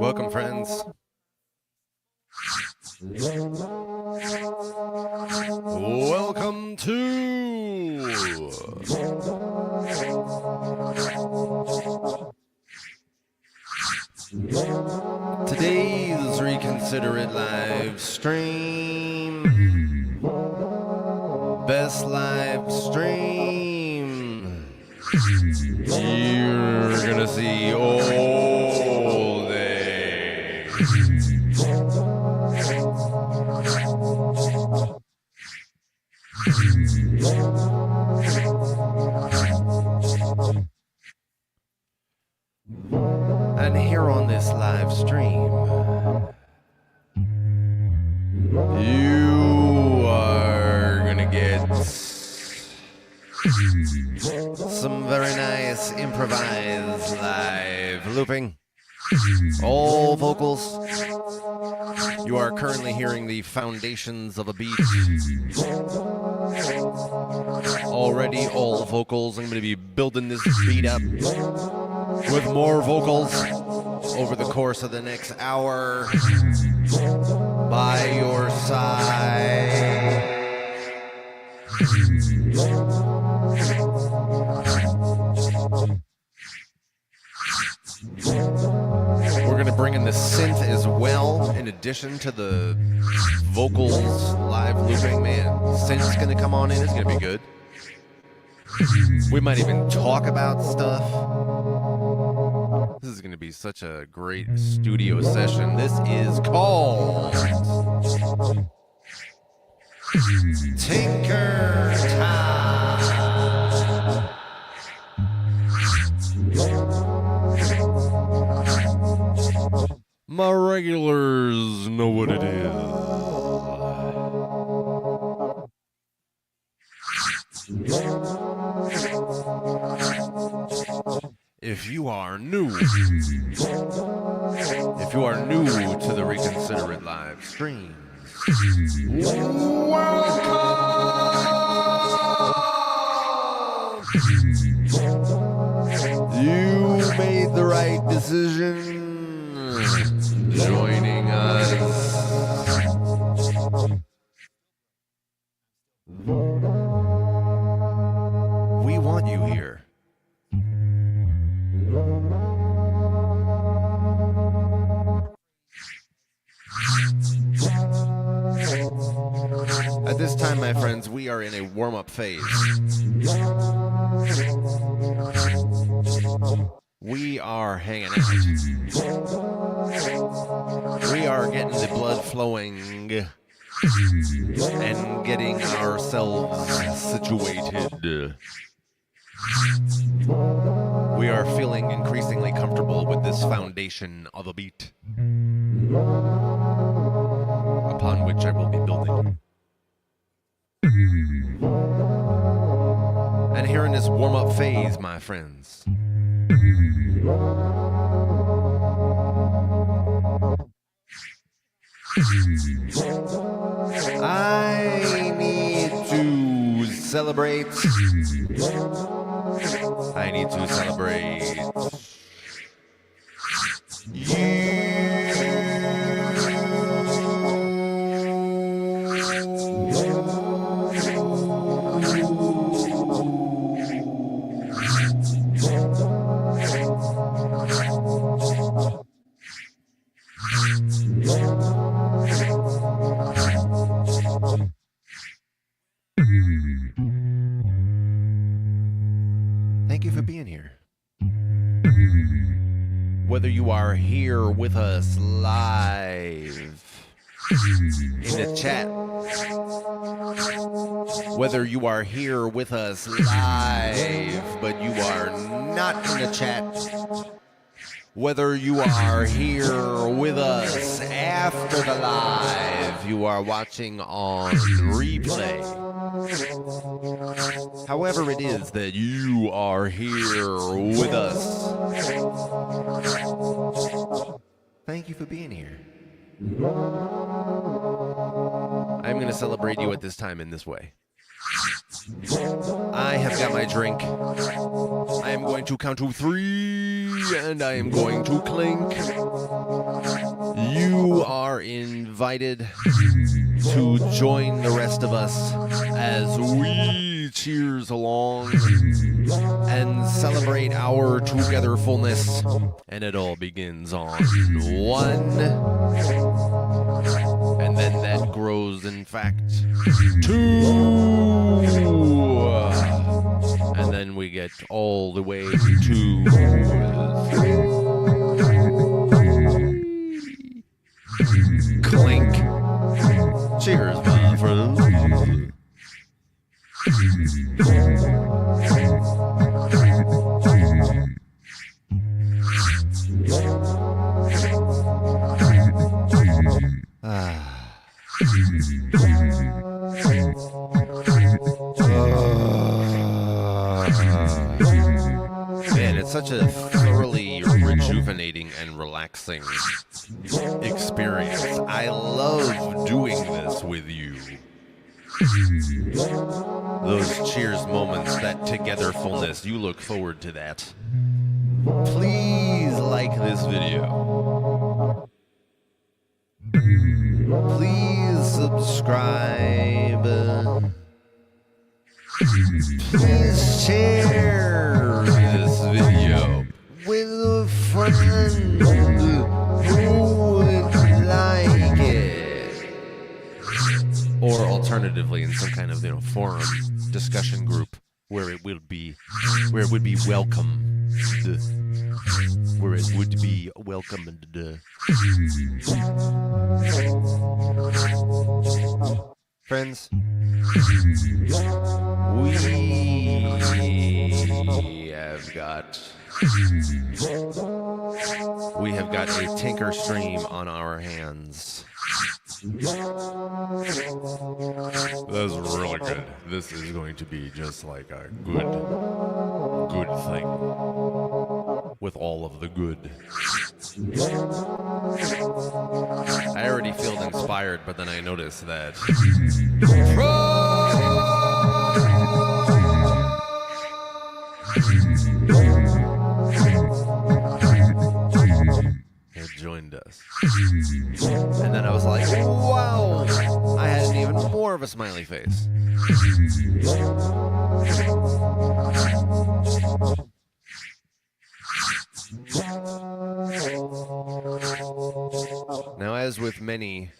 Welcome, friends. Welcome to today's Reconsider It live stream. Best live stream you're gonna see all day. You are gonna get some very nice improvised live looping. All vocals. You are currently hearing the foundations of a beat. Already all vocals. I'm going to be building this beat up with more vocals over the course of the next hour by your side. We're going to bring in the synth as well, in addition to the vocals live looping. Man, synth's going to come on in. It's going to be good. We might even talk about stuff. This is going to be such a great studio session. This is called Tinker Time. My regulars know what it is. If you are new to the Reconsider It live stream, welcome! You made the right decision joining us. We want you here. At this time, my friends, we are in a warm-up phase. We are hanging out. We are getting the blood flowing and getting ourselves situated. We are feeling increasingly comfortable with this foundation of a beat upon which I will be building. And here in this warm-up phase, my friends, I need to celebrate. I need to celebrate you. Thank you for being here. Whether you are here with us live in the chat, whether you are here with us live but you are not in the chat, whether you are here with us after the live, you are watching on replay. However it is that you are here with us, thank you for being here. I'm going to celebrate you at this time in this way. I have got my drink. I am going to count to 3, and I am going to clink. You are invited to join the rest of us as we cheers along and celebrate our togetherfulness. And it all begins on 1, and then that grows, in fact, 2, and then we get all the way to 3. Clink. Cheers, my friends. Man, it's such a thoroughly rejuvenating and relaxing experience. I love doing this with you. Those cheers moments, that togetherfulness, you look forward to that. Please like this video. Please subscribe. Please share this video with a friend who would like it. Or alternatively, in some kind of forum discussion group where it would be welcome. Where it would be welcomed. Friends, we have got a tinker stream on our hands. That's really good. This is going to be just like a good thing. With all of the good. I already feel inspired, but then I noticed that had joined us. And then I was like, wow, I had an even more of a smiley face. Now, as with many,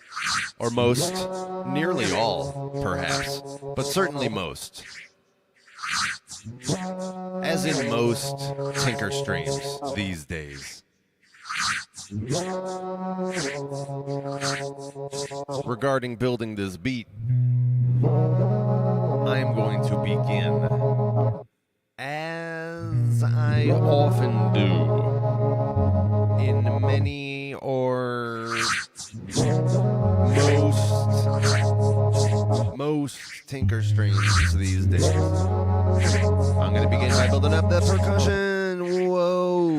or most, nearly all, perhaps, but certainly most, as in most tinker streams these days, regarding building this beat, I am going to begin, as I often do, in many or most tinker streams these days. I'm going to begin by building up the percussion. Whoa.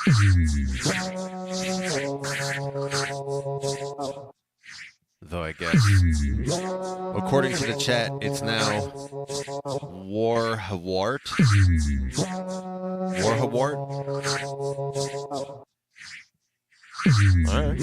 Though I guess, according to the chat, it's now Warhawart. Warhawart? Alright.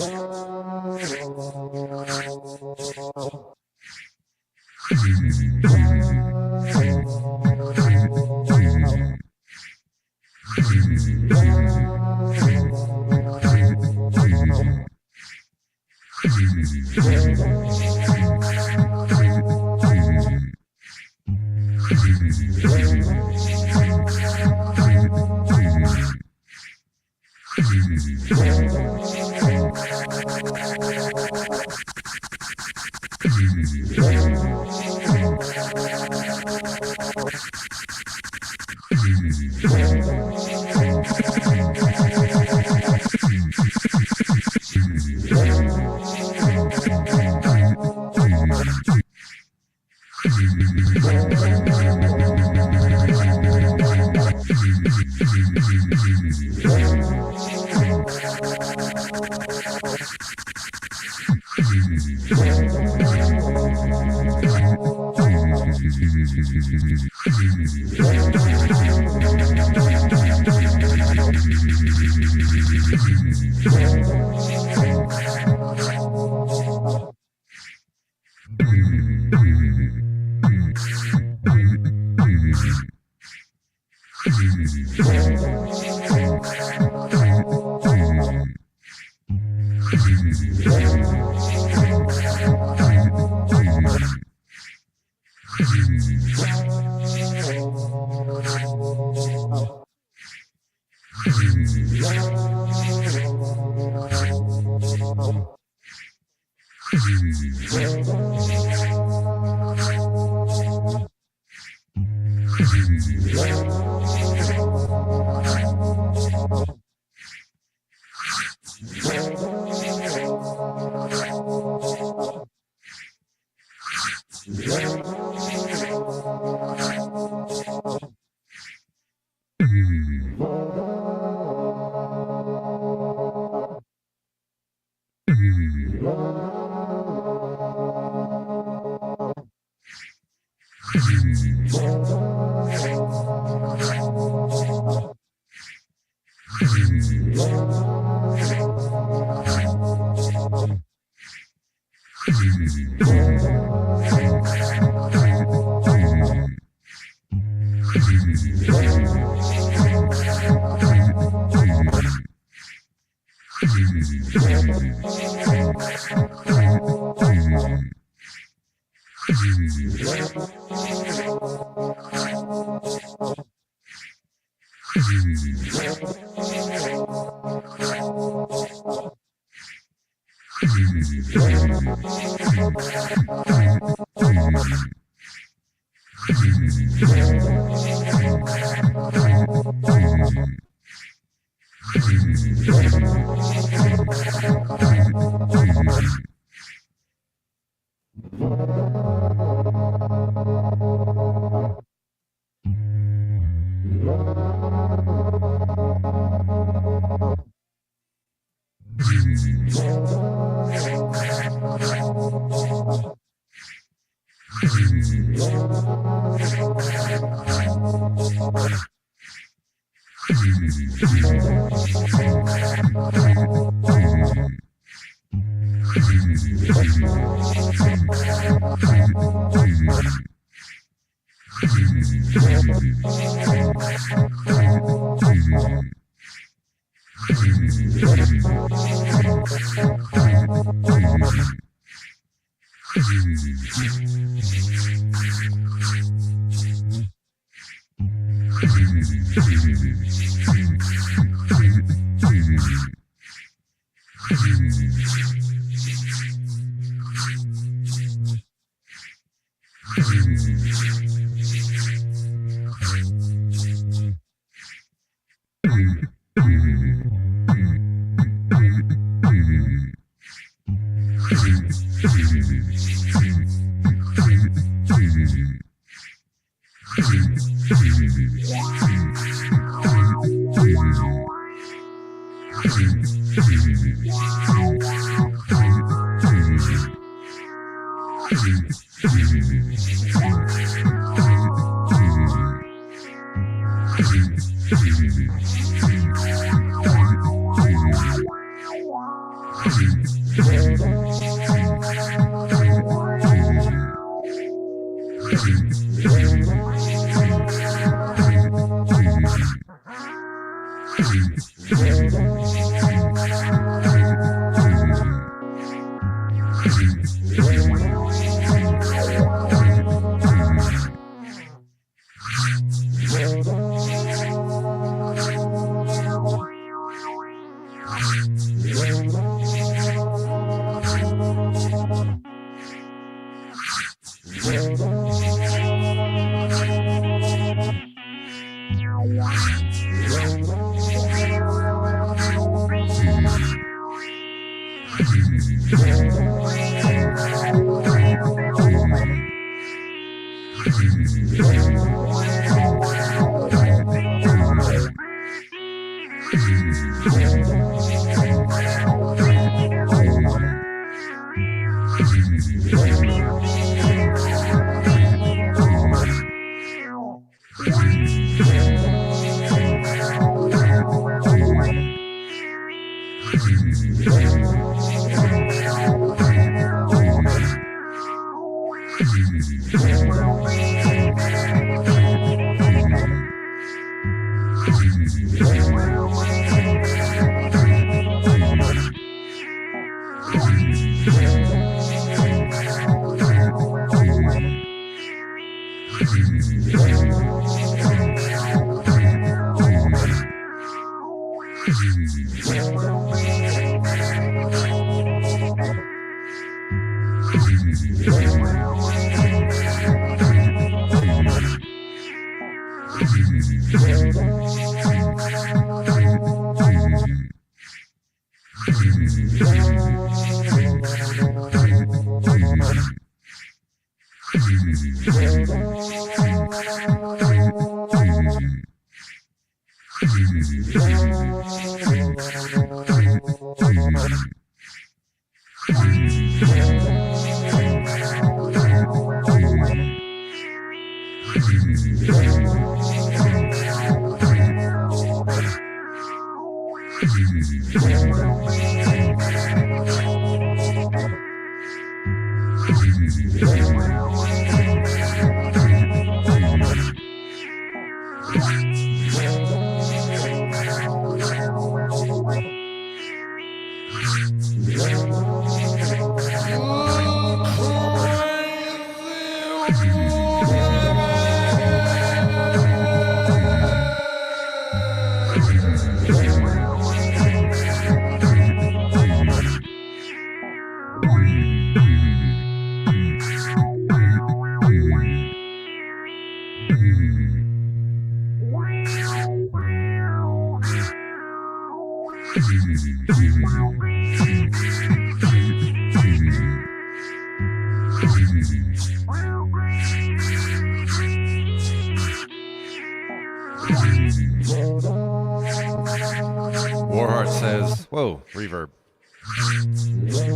Warheart says, whoa, reverb.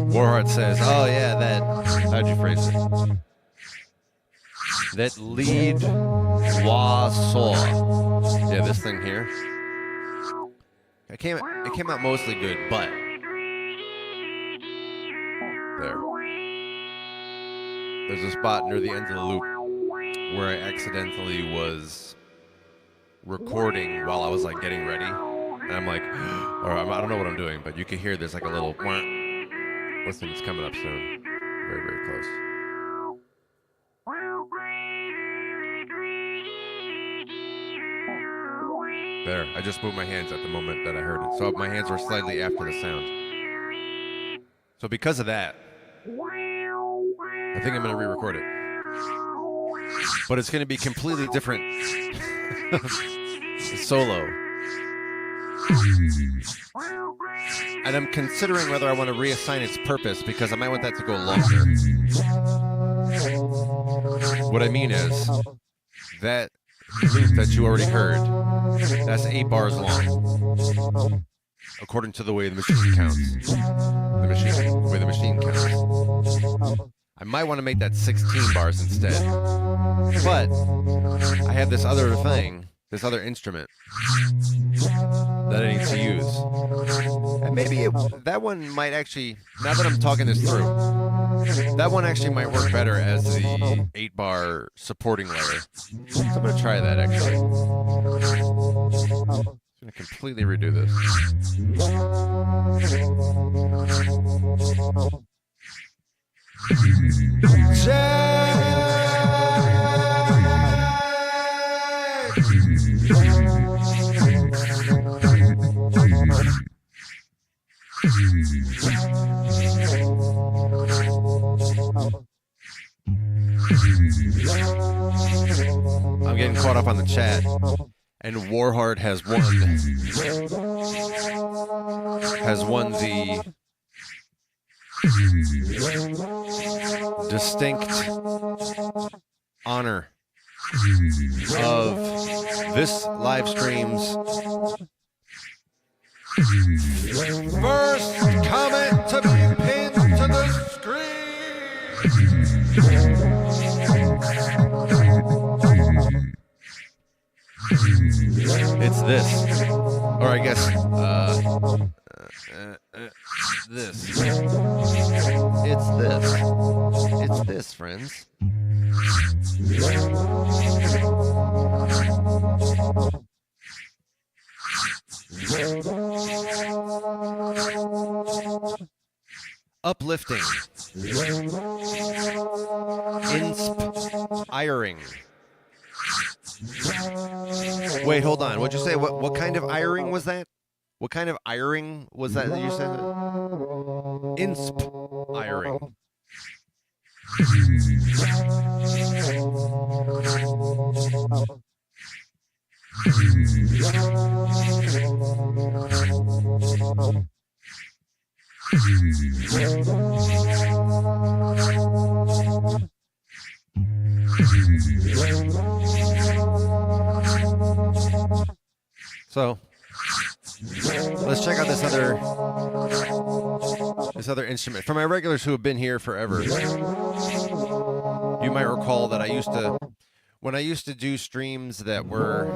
Warheart says, oh yeah, that, how'd you phrase it? That lead wah saw. Yeah, this thing here. It came out mostly good, but there. There's a spot near the end of the loop where I accidentally was recording while I was like getting ready. And I'm like, or I don't know what I'm doing, but you can hear there's like a little, listen, it's coming up soon. Very, very close. There, I just moved my hands at the moment that I heard it. So my hands were slightly after the sound. So because of that, I think I'm going to re-record it. But it's going to be completely different solo. And I'm considering whether I want to reassign its purpose because I might want that to go longer. What I mean is, that loop that you already heard, that's 8 bars long. According to the way the machine counts. The way the machine counts. I might want to make that 16 bars instead. But I have this other thing, this other instrument that I need to use. And maybe that one might actually, now that I'm talking this through, that one actually might work better as the 8-bar supporting layer. So I'm going to try that actually. I'm going to completely redo this. I'm getting caught up on the chat, and Warhard has won the distinct honor of this live stream's first comment to be pinned to the screen. It's this, or I guess this. It's this. It's this, friends. Uplifting. Inspiring. Wait, hold on. What'd you say? What kind of iring was that? What kind of iring was that you said? Inspiring. So let's check out this other instrument. For my regulars who have been here forever, you might recall that when I used to do streams that were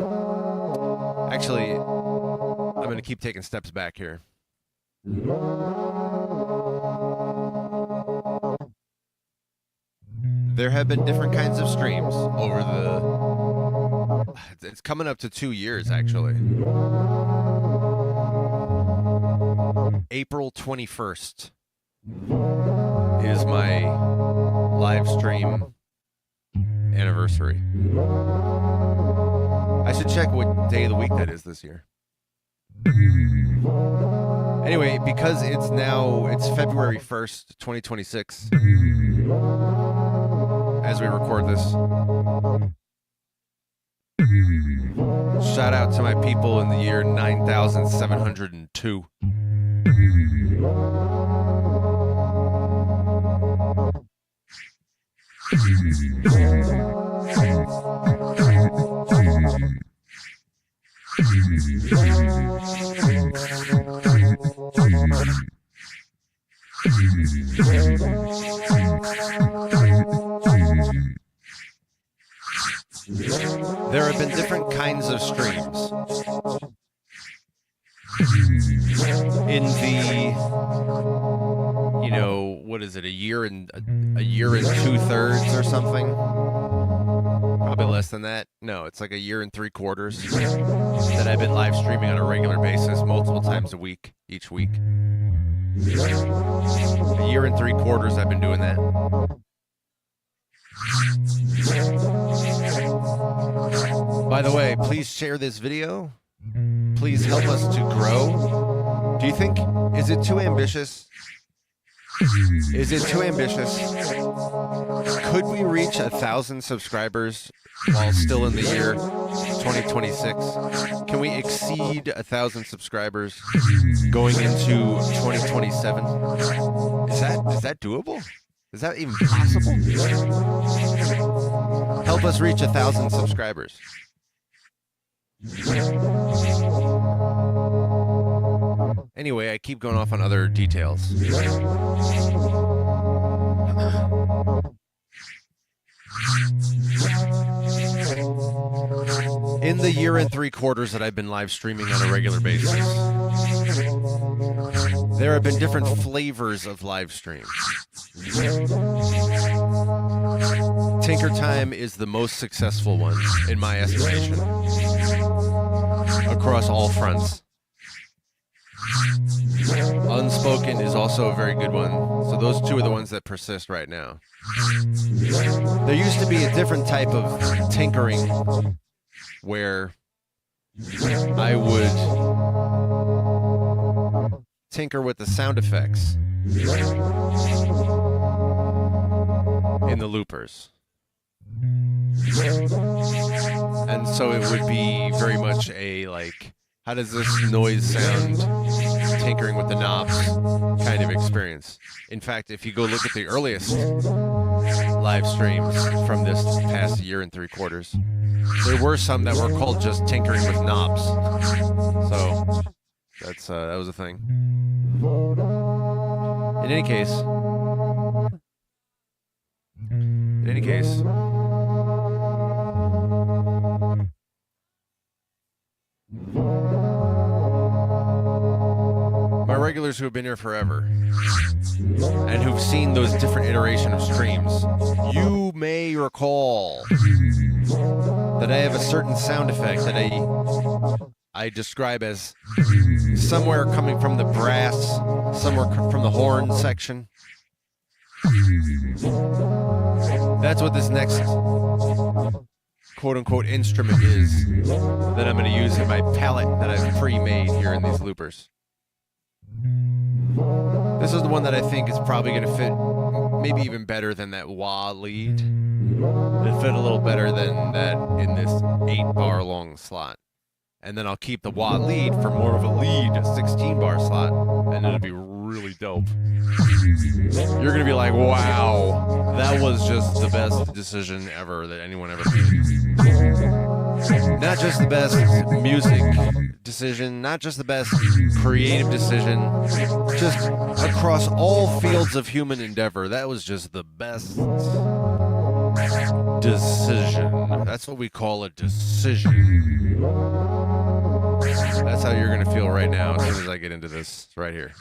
actually, I'm going to keep taking steps back here. There have been different kinds of streams over it's coming up to 2 years, actually. April 21st is my live stream anniversary. I should check what day of the week that is this year. Anyway, because it's February 1st, 2026, as we record this. Shout out to my people in the year 9702. There have been different kinds of streams. In the, what is it, a year and 2/3 or something? Probably less than that. No, it's like a year and 3/4 that I've been live streaming on a regular basis, multiple times a week, each week. A year and 3/4 I've been doing that. By the way, please share this video. Please help us to grow. Do you think, is it too ambitious? Is it too ambitious? Could we reach 1,000 subscribers while still in the year 2026? Can we exceed 1,000 subscribers going into 2027? Is that doable? Is that even possible? Help us reach 1,000 subscribers. Anyway, I keep going off on other details. In the year and 3/4 that I've been live streaming on a regular basis, there have been different flavors of live streams. Tinker Time is the most successful one, in my estimation. across all fronts. Unspoken is also a very good one. So those two are the ones that persist right now. There used to be a different type of tinkering where I would tinker with the sound effects in the loopers. And so it would be very much a like, how does this noise sound, tinkering with the knobs kind of experience. In fact, if you go look at the earliest live streams from this past year and 3/4, there were some that were called just tinkering with knobs. So that's that was a thing. In any case, my regulars who have been here forever and who've seen those different iteration of streams, you may recall that I have a certain sound effect that I describe as somewhere coming from the brass, somewhere from the horn section. That's what this next quote-unquote instrument is that I'm going to use in my palette that I've pre-made here in these loopers. This is the one that I think is probably going to fit maybe even better than that wah lead. It'll fit a little better than that in this 8-bar long slot. And then I'll keep the wah lead for more of a lead, a 16-bar slot, and it'll be really dope. You're going to be like, wow, that was just the best decision ever that anyone ever made. Not just the best music decision, not just the best creative decision, just across all fields of human endeavor, that was just the best decision. That's what we call a decision. That's how you're going to feel right now as soon as I get into this right here.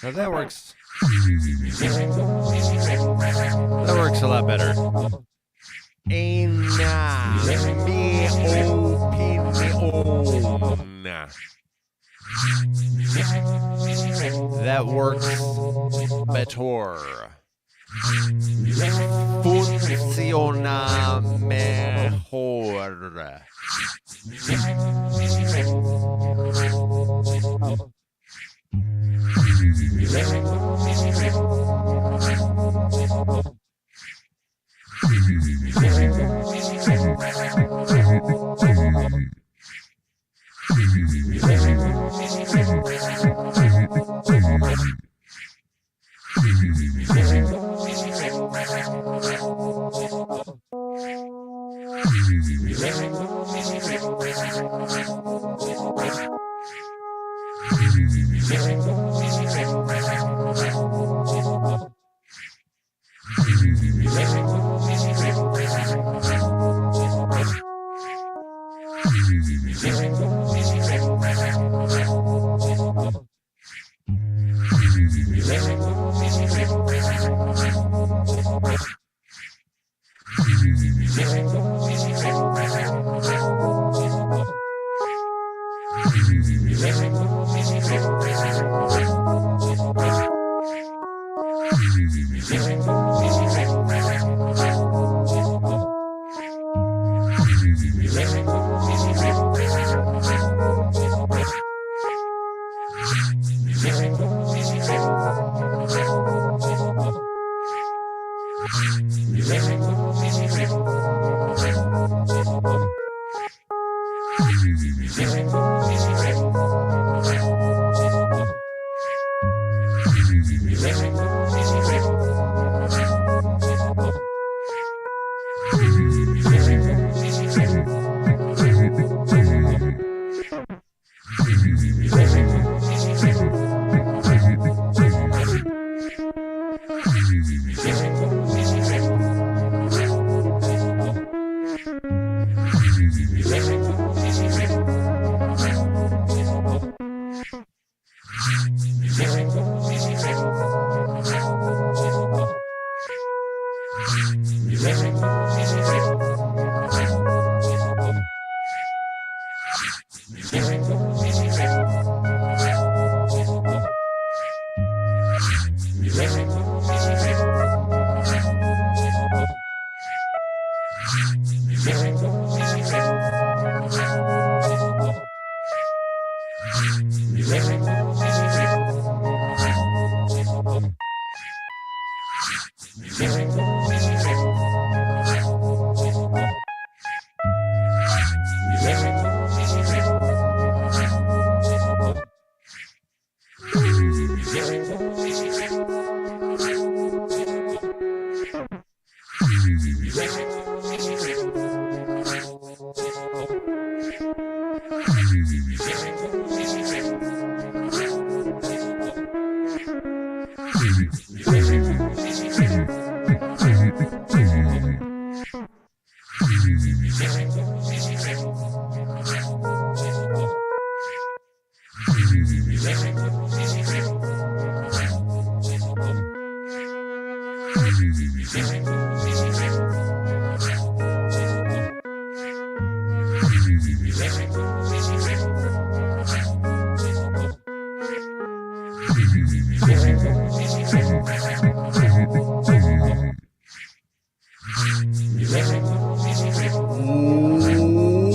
Now that works. That works a lot better. That works better. Funciona mejor.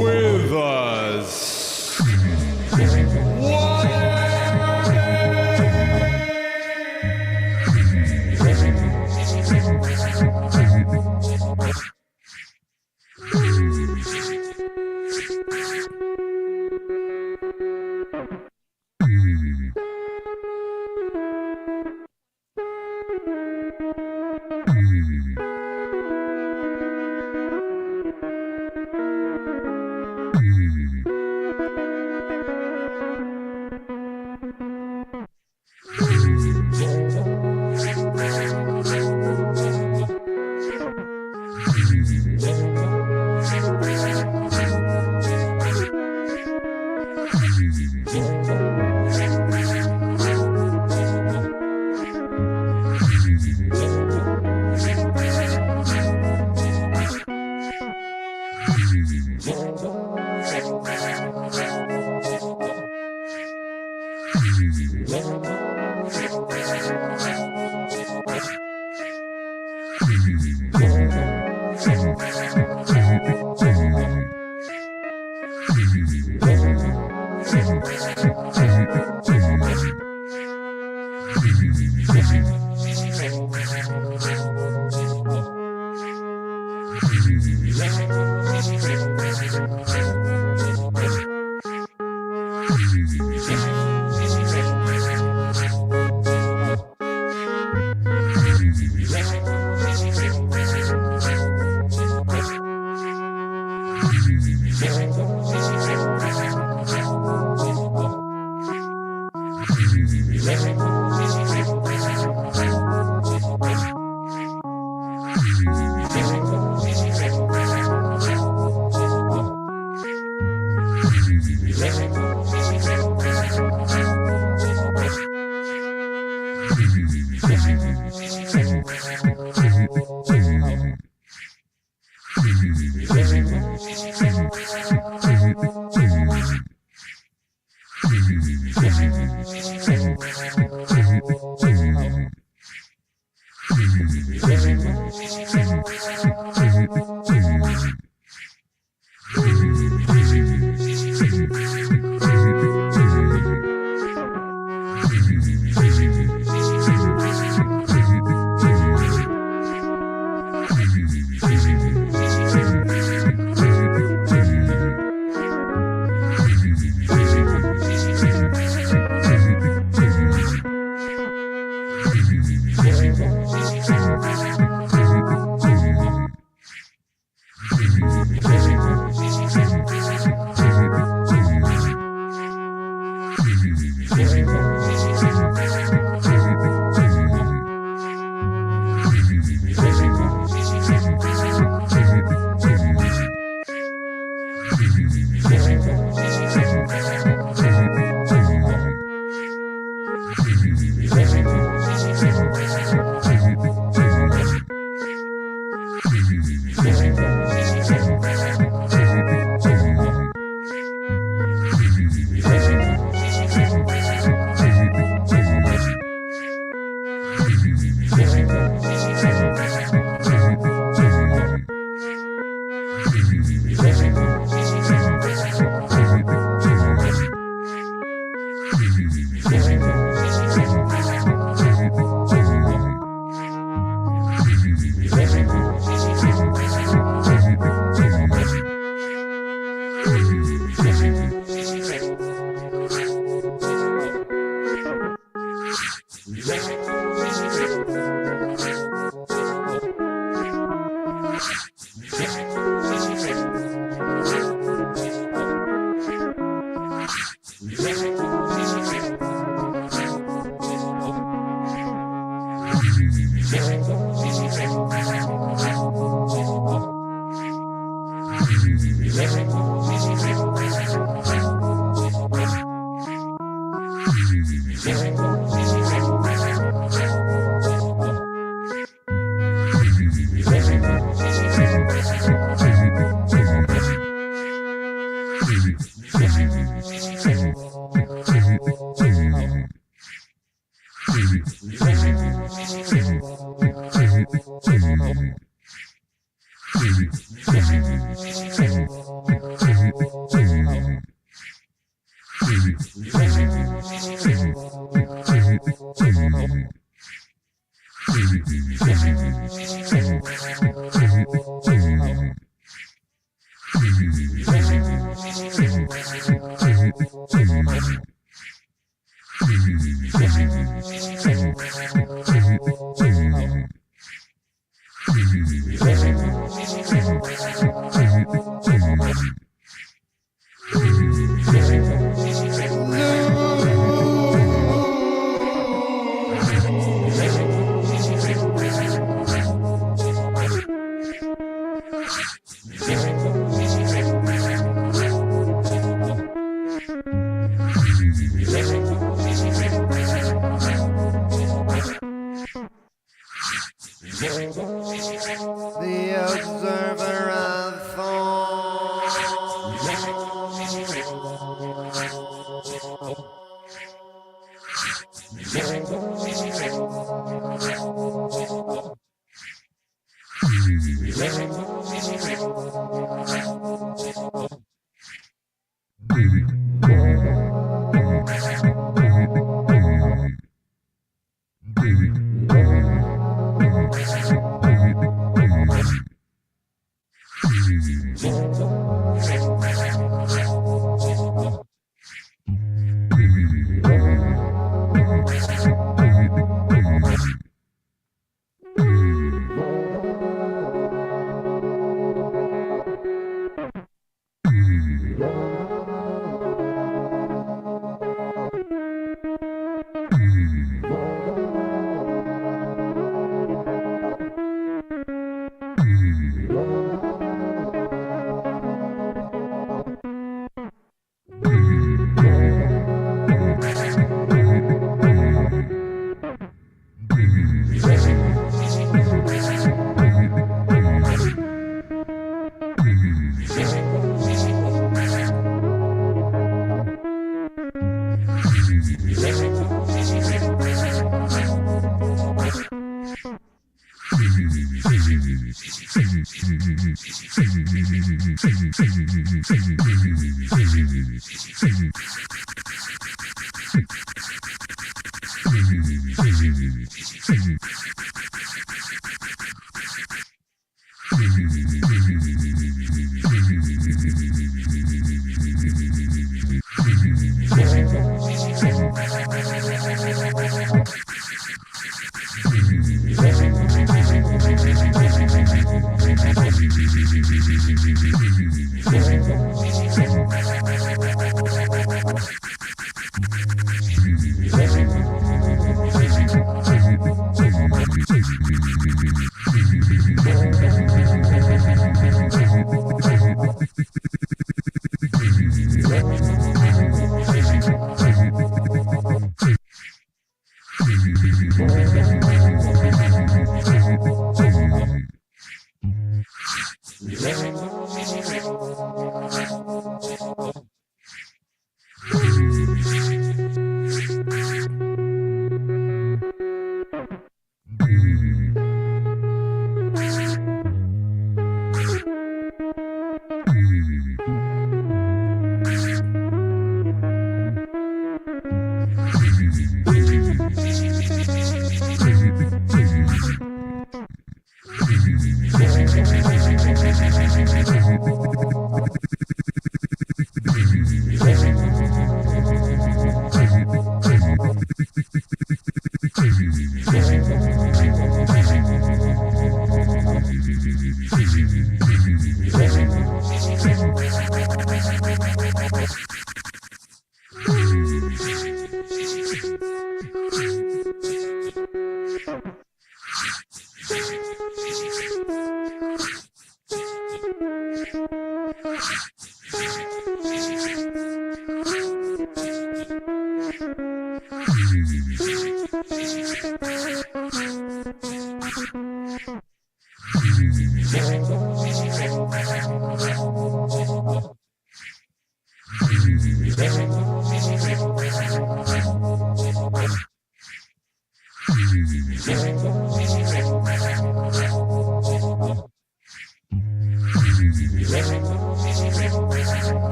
With us.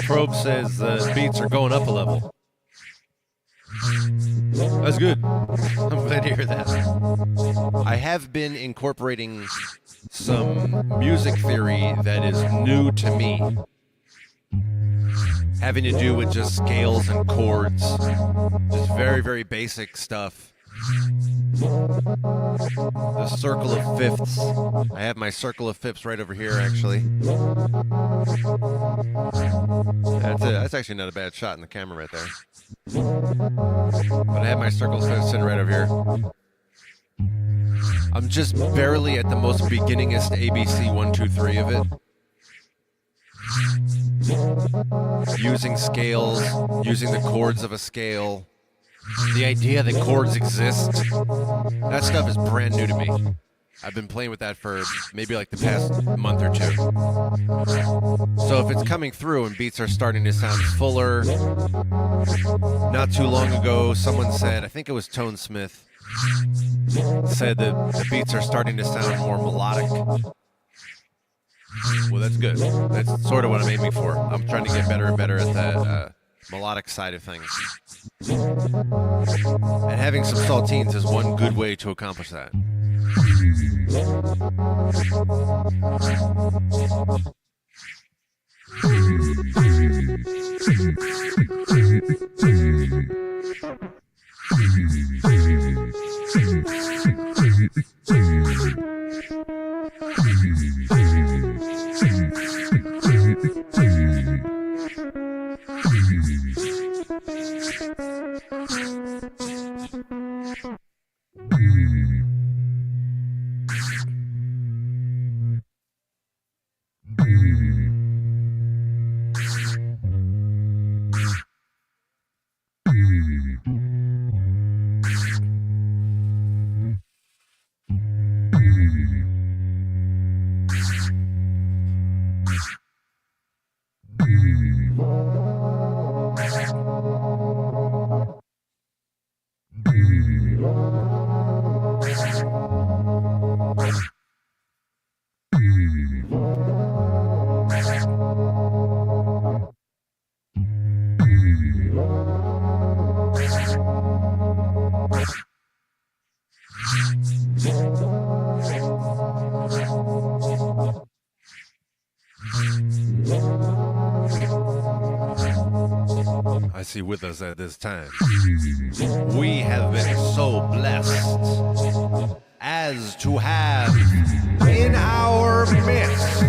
Probe says the beats are going up a level. That's good. I'm glad to hear that. I have been incorporating some music theory that is new to me, having to do with just scales and chords. Just very, very basic stuff. The circle of fifths. I have my circle of fifths right over here, actually. That's actually not a bad shot in the camera right there. But I have my circle of fifths sitting right over here. I'm just barely at the most beginningest ABC 1, 2, 3 of it. Using scales, using the chords of a scale. The idea that chords exist, that stuff is brand new to me. I've been playing with that for maybe like the past month or two. So if it's coming through and beats are starting to sound fuller, not too long ago someone said, I think it was Tone Smith, said that the beats are starting to sound more melodic. Well, that's good. That's sort of what I'm aiming for. I'm trying to get better and better at the melodic side of things. And having some saltines is one good way to accomplish that. I see with us at this time. We have been so blessed as to have in our midst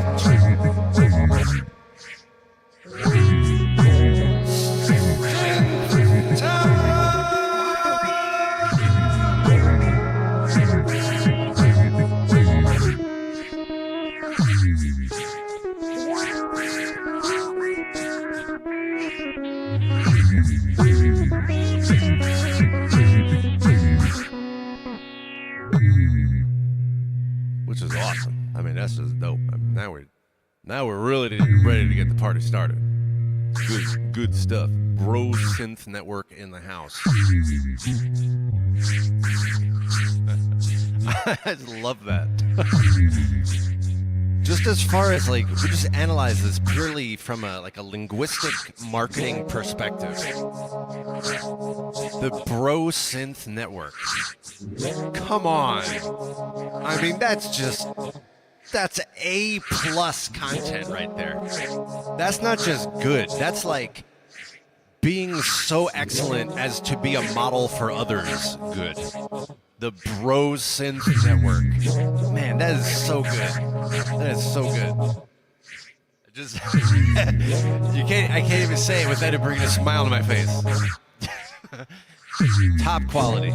which is awesome. I mean, that's just dope. I mean, now we're really ready to get the party started. Good stuff. Bro Synth Network in the house. I just love that. Just as far as like, we just analyze this purely from a linguistic marketing perspective. The Bro Synth Network. Come on. I mean, that's A+ content right there. That's not just good. That's like being so excellent as to be a model for others good. The Bro Synth Network. Man, that is so good. That is so good. Just I can't even say it without it bringing a smile to my face. Top quality.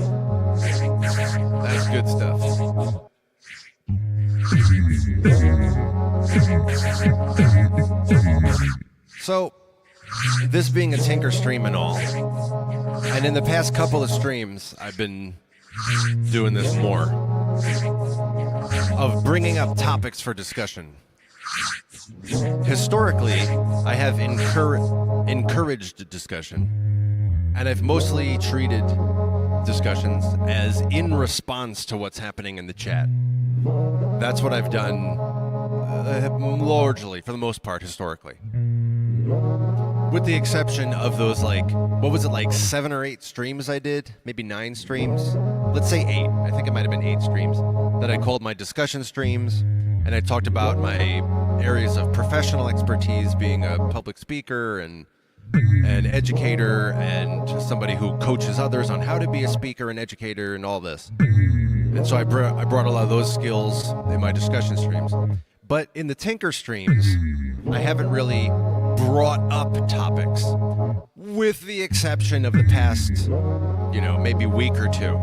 That's good stuff. So, this being a Tinker stream and all, and in the past couple of streams, I've been doing this more, of bringing up topics for discussion. Historically, I have encouraged discussion, and I've mostly treated discussions as in response to what's happening in the chat. That's what I've done largely, for the most part, historically. With the exception of those, like, what was it, like 7 or 8 streams I did? Maybe 9 streams? Let's say 8. I think it might have been 8 streams that I called my discussion streams, and I talked about my areas of professional expertise, being a public speaker and an educator and somebody who coaches others on how to be a speaker and educator and all this. And so I brought a lot of those skills in my discussion streams. But in the Tinker streams, I haven't really brought up topics, with the exception of the past, maybe week or two.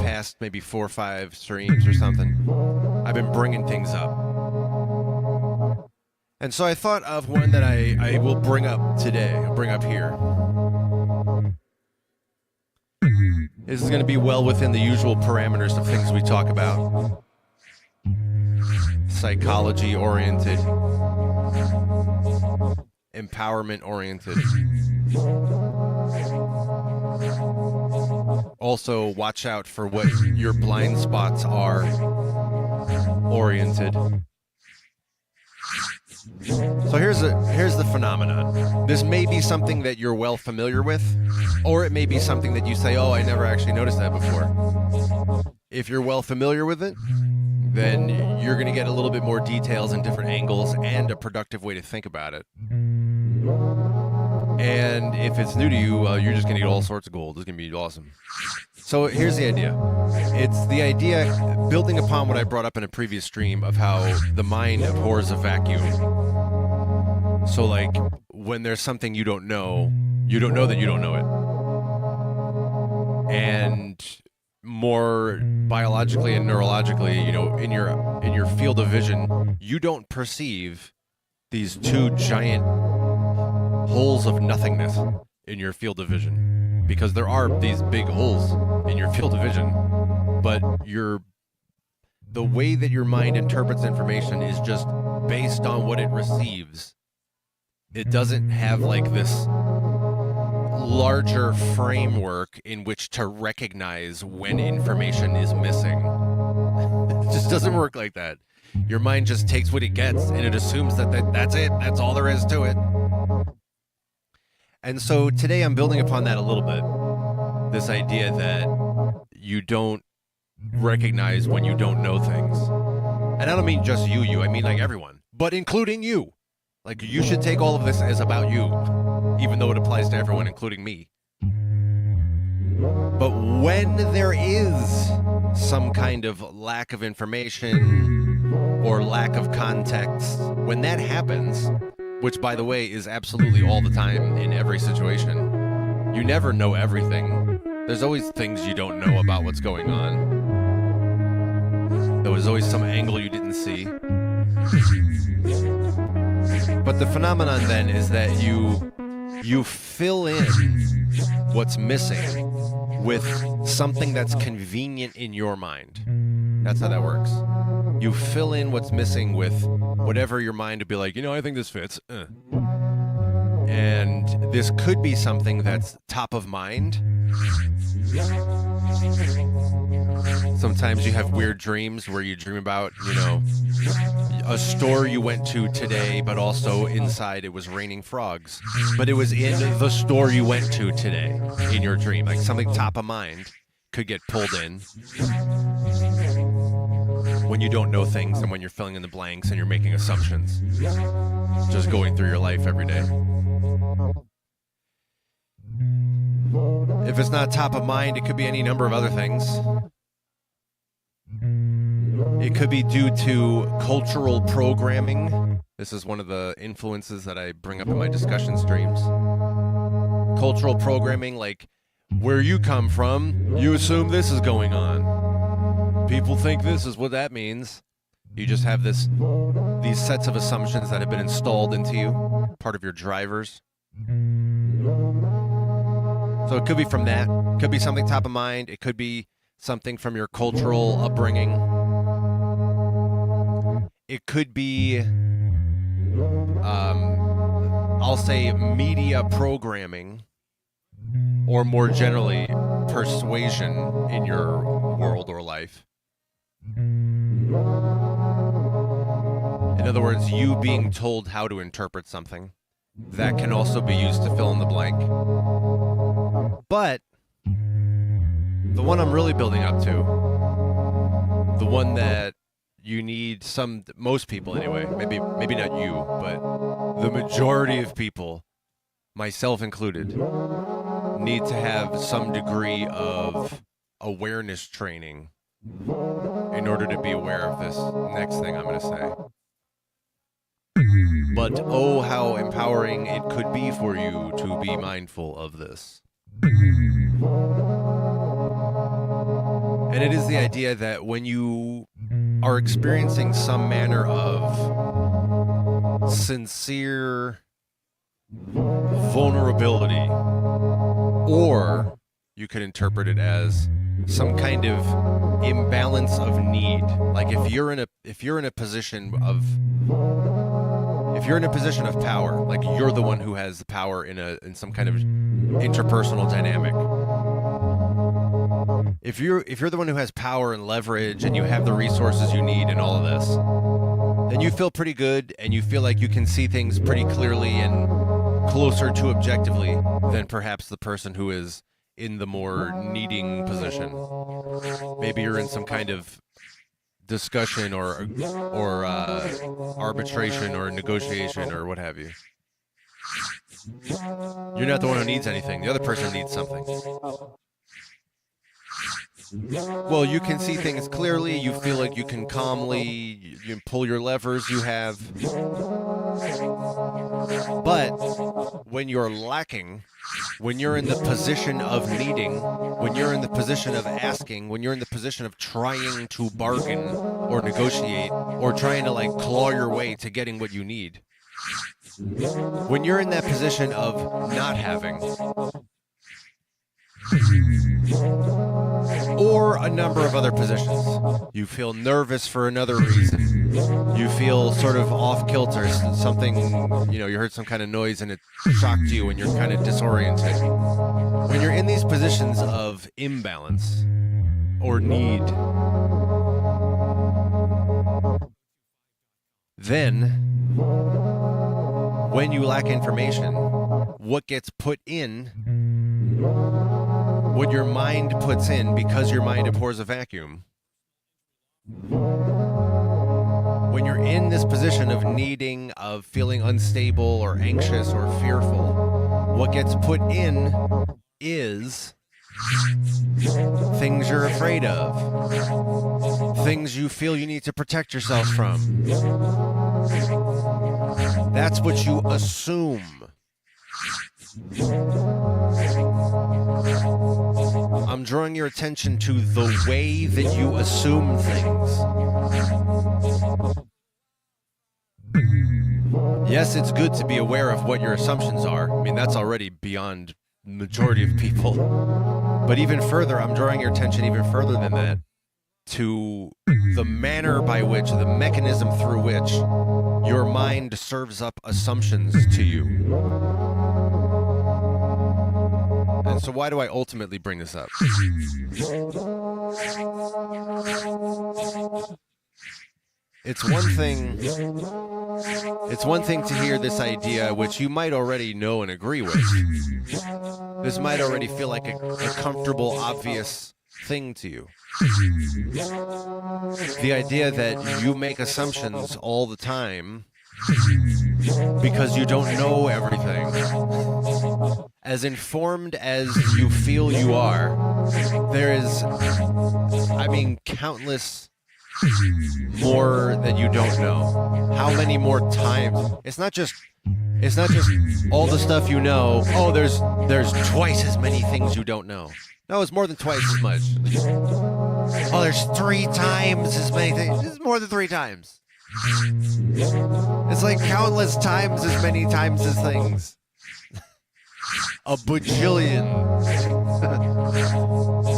Past maybe 4 or 5 streams or something. I've been bringing things up. And so I thought of one that I will bring up today. I'll bring up here. This is going to be well within the usual parameters of things we talk about. Psychology-oriented. Empowerment-oriented. Also, watch out for what your blind spots are oriented. So here's the phenomenon. This may be something that you're well familiar with, or it may be something that you say, oh, I never actually noticed that before. If you're well familiar with it, then you're going to get a little bit more details and different angles and a productive way to think about it. And if it's new to you, you're just going to get all sorts of gold. It's going to be awesome. So here's the idea. It's the idea, building upon what I brought up in a previous stream, of how the mind abhors a vacuum. So, like, when there's something you don't know that you don't know it. And more biologically and neurologically, in your field of vision, you don't perceive these 2 giant holes of nothingness in your field of vision, because there are these big holes in your field of vision, but the way that your mind interprets information is just based on what it receives. It doesn't have like this larger framework in which to recognize when information is missing. It just doesn't work like that. Your mind just takes what it gets and it assumes that's it. That's all there is to it. And so today I'm building upon that a little bit. This idea that you don't recognize when you don't know things. And I don't mean just you, I mean like everyone, but including you. Like, you should take all of this as about you, even though it applies to everyone, including me. But when there is some kind of lack of information or lack of context, when that happens, which, by the way, is absolutely all the time in every situation, you never know everything. There's always things you don't know about what's going on. There was always some angle you didn't see. But the phenomenon then is that you fill in what's missing with something that's convenient in your mind. That's how that works. You fill in what's missing with whatever your mind would be like, I think this fits. And this could be something that's top of mind. Sometimes you have weird dreams where you dream about, a store you went to today, but also inside it was raining frogs. But it was in the store you went to today in your dream. Like something top of mind could get pulled in when you don't know things and when you're filling in the blanks and you're making assumptions. Just going through your life every day. If it's not top of mind, it could be any number of other things. It could be due to cultural programming. This is one of the influences that I bring up in my discussion streams. Cultural programming, like where you come from, you assume this is going on. People think this is what that means. You just have these sets of assumptions that have been installed into you, part of your drivers. So it could be from that. It could be something top of mind. It could be something from your cultural upbringing. It could be, I'll say, media programming, or more generally, persuasion in your world or life. In other words, you being told how to interpret something. That can also be used to fill in the blank. But the one I'm really building up to, the one that you need most people anyway, maybe not you, but the majority of people, myself included, need to have some degree of awareness training in order to be aware of this next thing I'm going to say. But oh, how empowering it could be for you to be mindful of this. And it is the idea that when you are experiencing some manner of sincere vulnerability, or you could interpret it as some kind of imbalance of need. Like if you're in a position of power, like you're the one who has the power in some kind of interpersonal dynamic. If you're the one who has power and leverage and you have the resources you need and all of this, then you feel pretty good and you feel like you can see things pretty clearly and closer to objectively than perhaps the person who is in the more needing position. Maybe you're in some kind of discussion or arbitration or negotiation or what have you. You're not the one who needs anything. The other person needs something. Well, you can see things clearly. You feel like you can calmly, you can pull your levers you have. But when you're lacking, when you're in the position of needing, when you're in the position of asking, when you're in the position of trying to bargain or negotiate or trying to claw your way to getting what you need, when you're in that position of not having, or a number of other positions, you feel nervous for another reason, you feel sort of off kilter, something, you heard some kind of noise and it shocked you and you're kind of disoriented. When you're in these positions of imbalance or need, then when you lack information, what gets put in, what your mind puts in, because your mind abhors a vacuum. When you're in this position of needing, of feeling unstable or anxious or fearful, What gets put in is things you're afraid of, things you feel you need to protect yourself from. That's what you assume. I'm drawing your attention to the way that you assume things. Yes, it's good to be aware of what your assumptions are. I mean, that's already beyond the majority of people. But even further, I'm drawing your attention even further than that to the manner by which, the mechanism through which your mind serves up assumptions to you. And so why do I ultimately bring this up? It's one thing to hear this idea, which you might already know and agree with. This might already feel like a comfortable, obvious thing to you. The idea that you make assumptions all the time because you don't know everything. As informed as you feel you are, there is, countless more that you don't know. How many more times? It's not just all the stuff you know. Oh, there's twice as many things you don't know. No, it's more than twice as much. Oh, there's 3 times as many things. It's more than 3 times. It's like countless times as many times as things. A bajillion.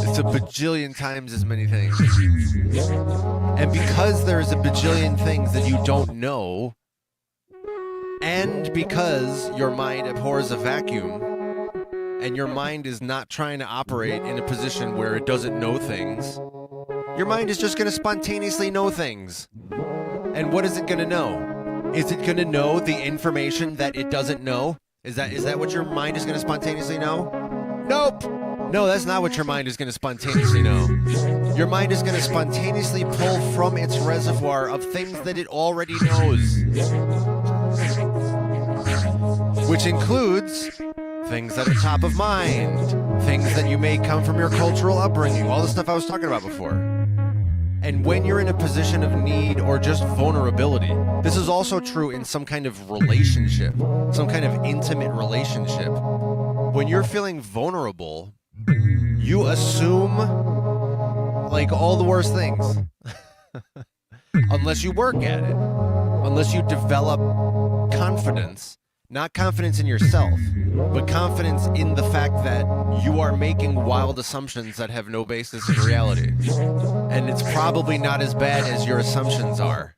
It's a bajillion times as many things. And because there's a bajillion things that you don't know, and because your mind abhors a vacuum, and your mind is not trying to operate in a position where it doesn't know things, your mind is just going to spontaneously know things. And what is it going to know? Is it going to know the information that it doesn't know? Is that what your mind is going to spontaneously know? Nope. No, that's not what your mind is going to spontaneously know. Your mind is going to spontaneously pull from its reservoir of things that it already knows. Which includes things that are top of mind, things that you may come from your cultural upbringing, all the stuff I was talking about before. And when you're in a position of need or just vulnerability, this is also true in some kind of relationship, some kind of intimate relationship. When you're feeling vulnerable, you assume like all the worst things. Unless you work at it, unless you develop confidence. Not confidence in yourself, but confidence in the fact that you are making wild assumptions that have no basis in reality. And it's probably not as bad as your assumptions are.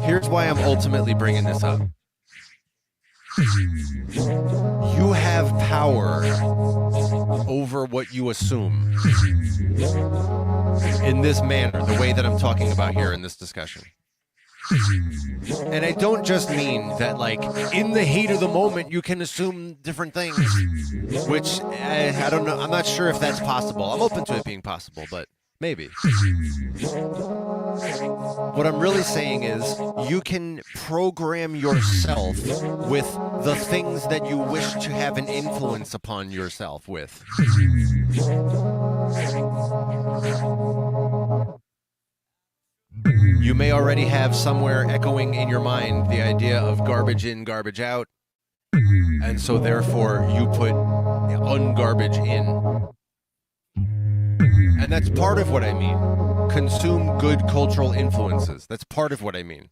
Here's why I'm ultimately bringing this up. You have power over what you assume in this manner, the way that I'm talking about here in this discussion. And I don't just mean that, like, in the heat of the moment, you can assume different things, which I don't know. I'm not sure if that's possible. I'm open to it being possible, but maybe. What I'm really saying is you can program yourself with the things that you wish to have an influence upon yourself with. You may already have somewhere echoing in your mind the idea of garbage in, garbage out, and so therefore you put ungarbage in. And that's part of what I mean. Consume good cultural influences. That's part of what I mean.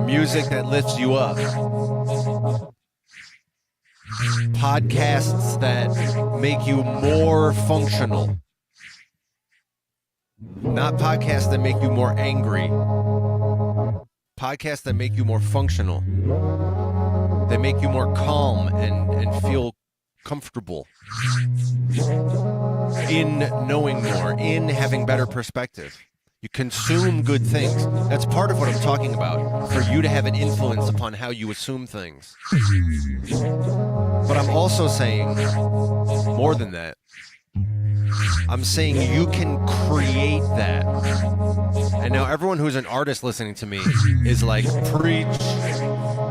Music that lifts you up. Podcasts that make you more functional. Not podcasts that make you more angry. Podcasts that make you more functional. They make you more calm and feel comfortable in knowing more, in having better perspective. You consume good things. That's part of what I'm talking about, for you to have an influence upon how you assume things. But I'm also saying more than that. I'm saying you can create that. And now everyone who's an artist listening to me is like, preach,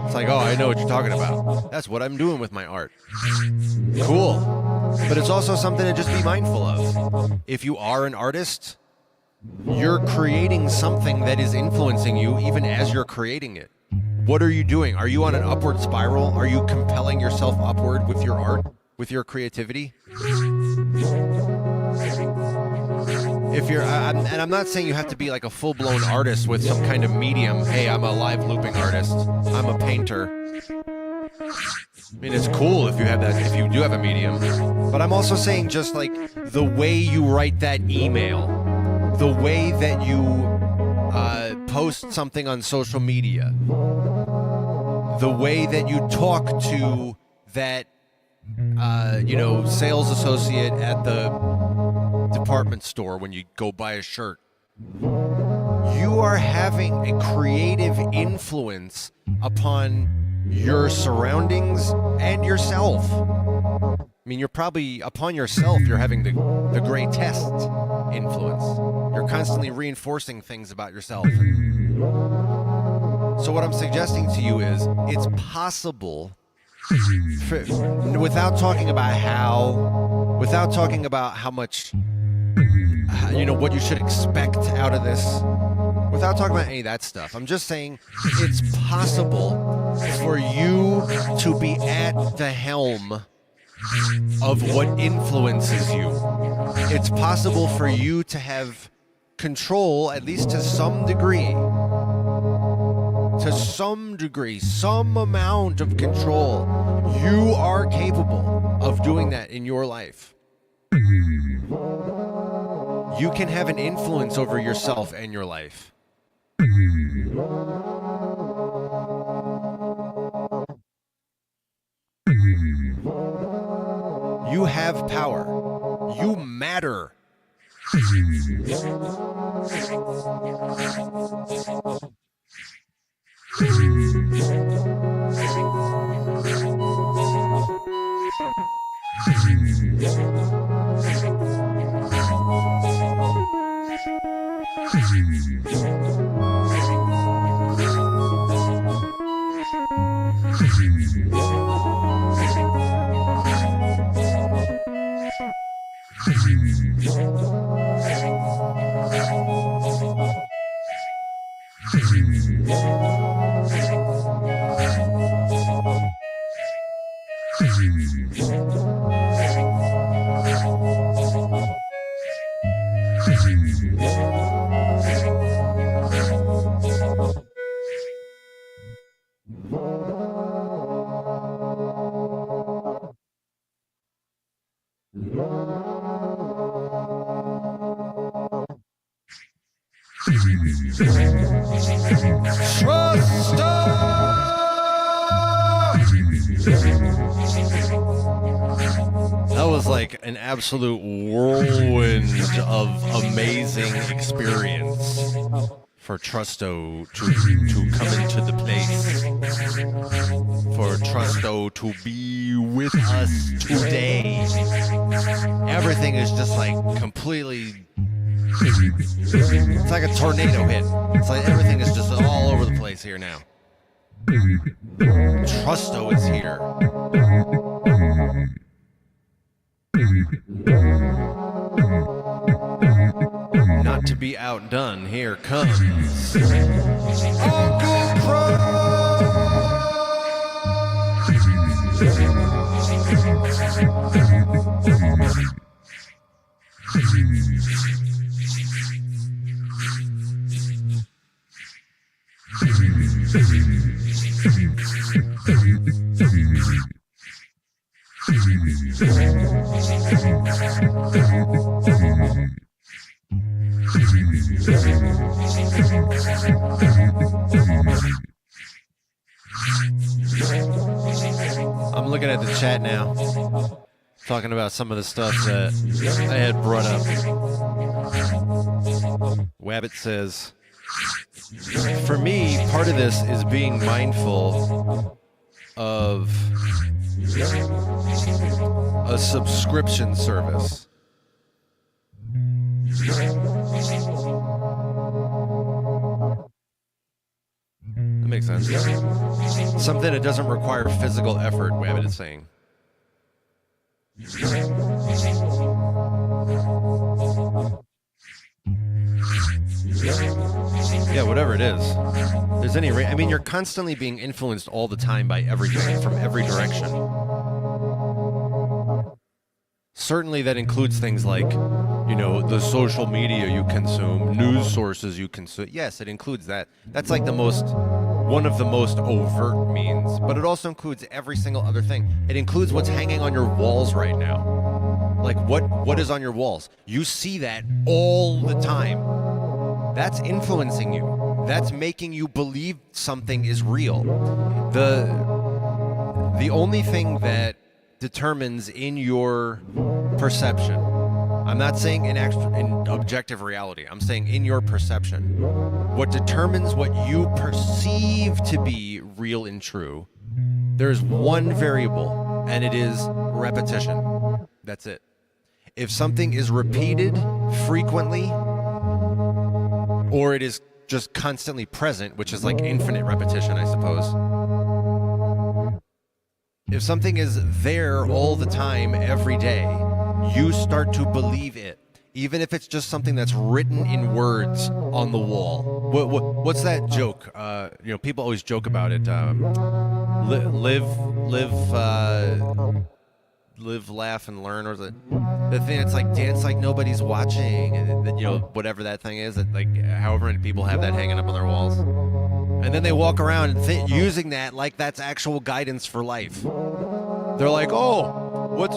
It's like, oh, I know what you're talking about. That's what I'm doing with my art. Cool. But it's also something to just be mindful of. If you are an artist, you're creating something that is influencing you even as you're creating it. What are you doing? Are you on an upward spiral? Are you compelling yourself upward with your art, with your creativity? If you're, and I'm not saying you have to be like a full-blown artist with some kind of medium. Hey, I'm a live looping artist. I'm a painter. I mean, it's cool if you have that, if you do have a medium. But I'm also saying just like the way you write that email, the way that you post something on social media, the way that you talk to that, sales associate at the department store when you go buy a shirt. You are having a creative influence upon your surroundings and yourself. I mean, you're probably, upon yourself, you're having the greatest influence. You're constantly reinforcing things about yourself. So what I'm suggesting to you is, it's possible, without talking about how much, what you should expect out of this, without talking about any of that stuff. I'm just saying it's possible for you to be at the helm of what influences you. It's possible for you to have control, at least to some degree, some amount of control. You are capable of doing that in your life. You can have an influence over yourself and your life. You have power. You matter. That was like an absolute whirlwind of amazing experience for Trusto to come into the place, for Trusto to be with us today. Everything is just like completely, it's like a tornado hit. It's like everything is just all over the place here now. Trusto is here. Not to be outdone, here comes Uncle I'm looking at the chat now, talking about some of the stuff that I had brought up. Wabbit says, for me, part of this is being mindful of a subscription service. Let me makes sense. Something that doesn't require physical effort, Wabbit is saying. Yeah, whatever it is. There's any I mean, you're constantly being influenced all the time by everything from every direction. Certainly that includes things like, you know, the social media you consume, news sources you consume. Yes, it includes that. That's like one of the most overt means, but it also includes every single other thing. It includes what's hanging on your walls right now. Like what is on your walls? You see that all the time. That's influencing you. That's making you believe something is real. The only thing that determines in your perception, I'm not saying in objective reality, I'm saying in your perception, what determines what you perceive to be real and true, there's one variable, and it is repetition. That's it. If something is repeated frequently, or it is just constantly present, which is like infinite repetition, I suppose. If something is there all the time, every day, you start to believe it, even if it's just something that's written in words on the wall. What's that joke? You know, people always joke about it. Live, laugh, and learn, or the thing that's like dance like nobody's watching, and you know, whatever that thing is, that like however many people have that hanging up on their walls, and then they walk around and using that like that's actual guidance for life. They're like, oh,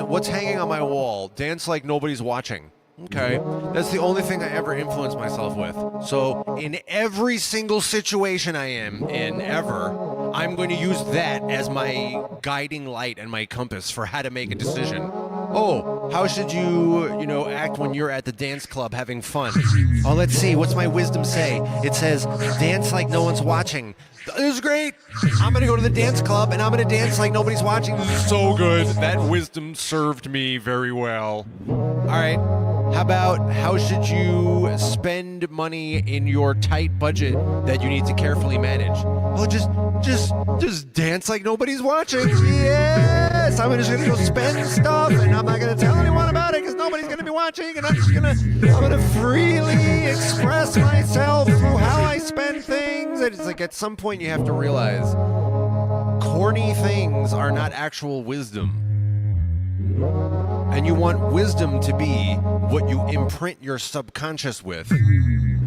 what's hanging on my wall? Dance like nobody's watching. Okay, that's the only thing I ever influence myself with. So in every single situation I am in ever, I'm going to use that as my guiding light and my compass for how to make a decision. Oh, how should you act when you're at the dance club having fun? Oh, let's see, what's my wisdom say? It says, dance like no one's watching. This is great. I'm going to go to the dance club and I'm going to dance like nobody's watching. This is so good. That wisdom served me very well. All right. How about how should you spend money in your tight budget that you need to carefully manage? Oh, just dance like nobody's watching. Yes, I'm just gonna go spend stuff, and I'm not gonna tell anyone about it because nobody's gonna be watching, and I'm gonna freely express myself through how I spend things. And it's like at some point you have to realize corny things are not actual wisdom. And you want wisdom to be what you imprint your subconscious with,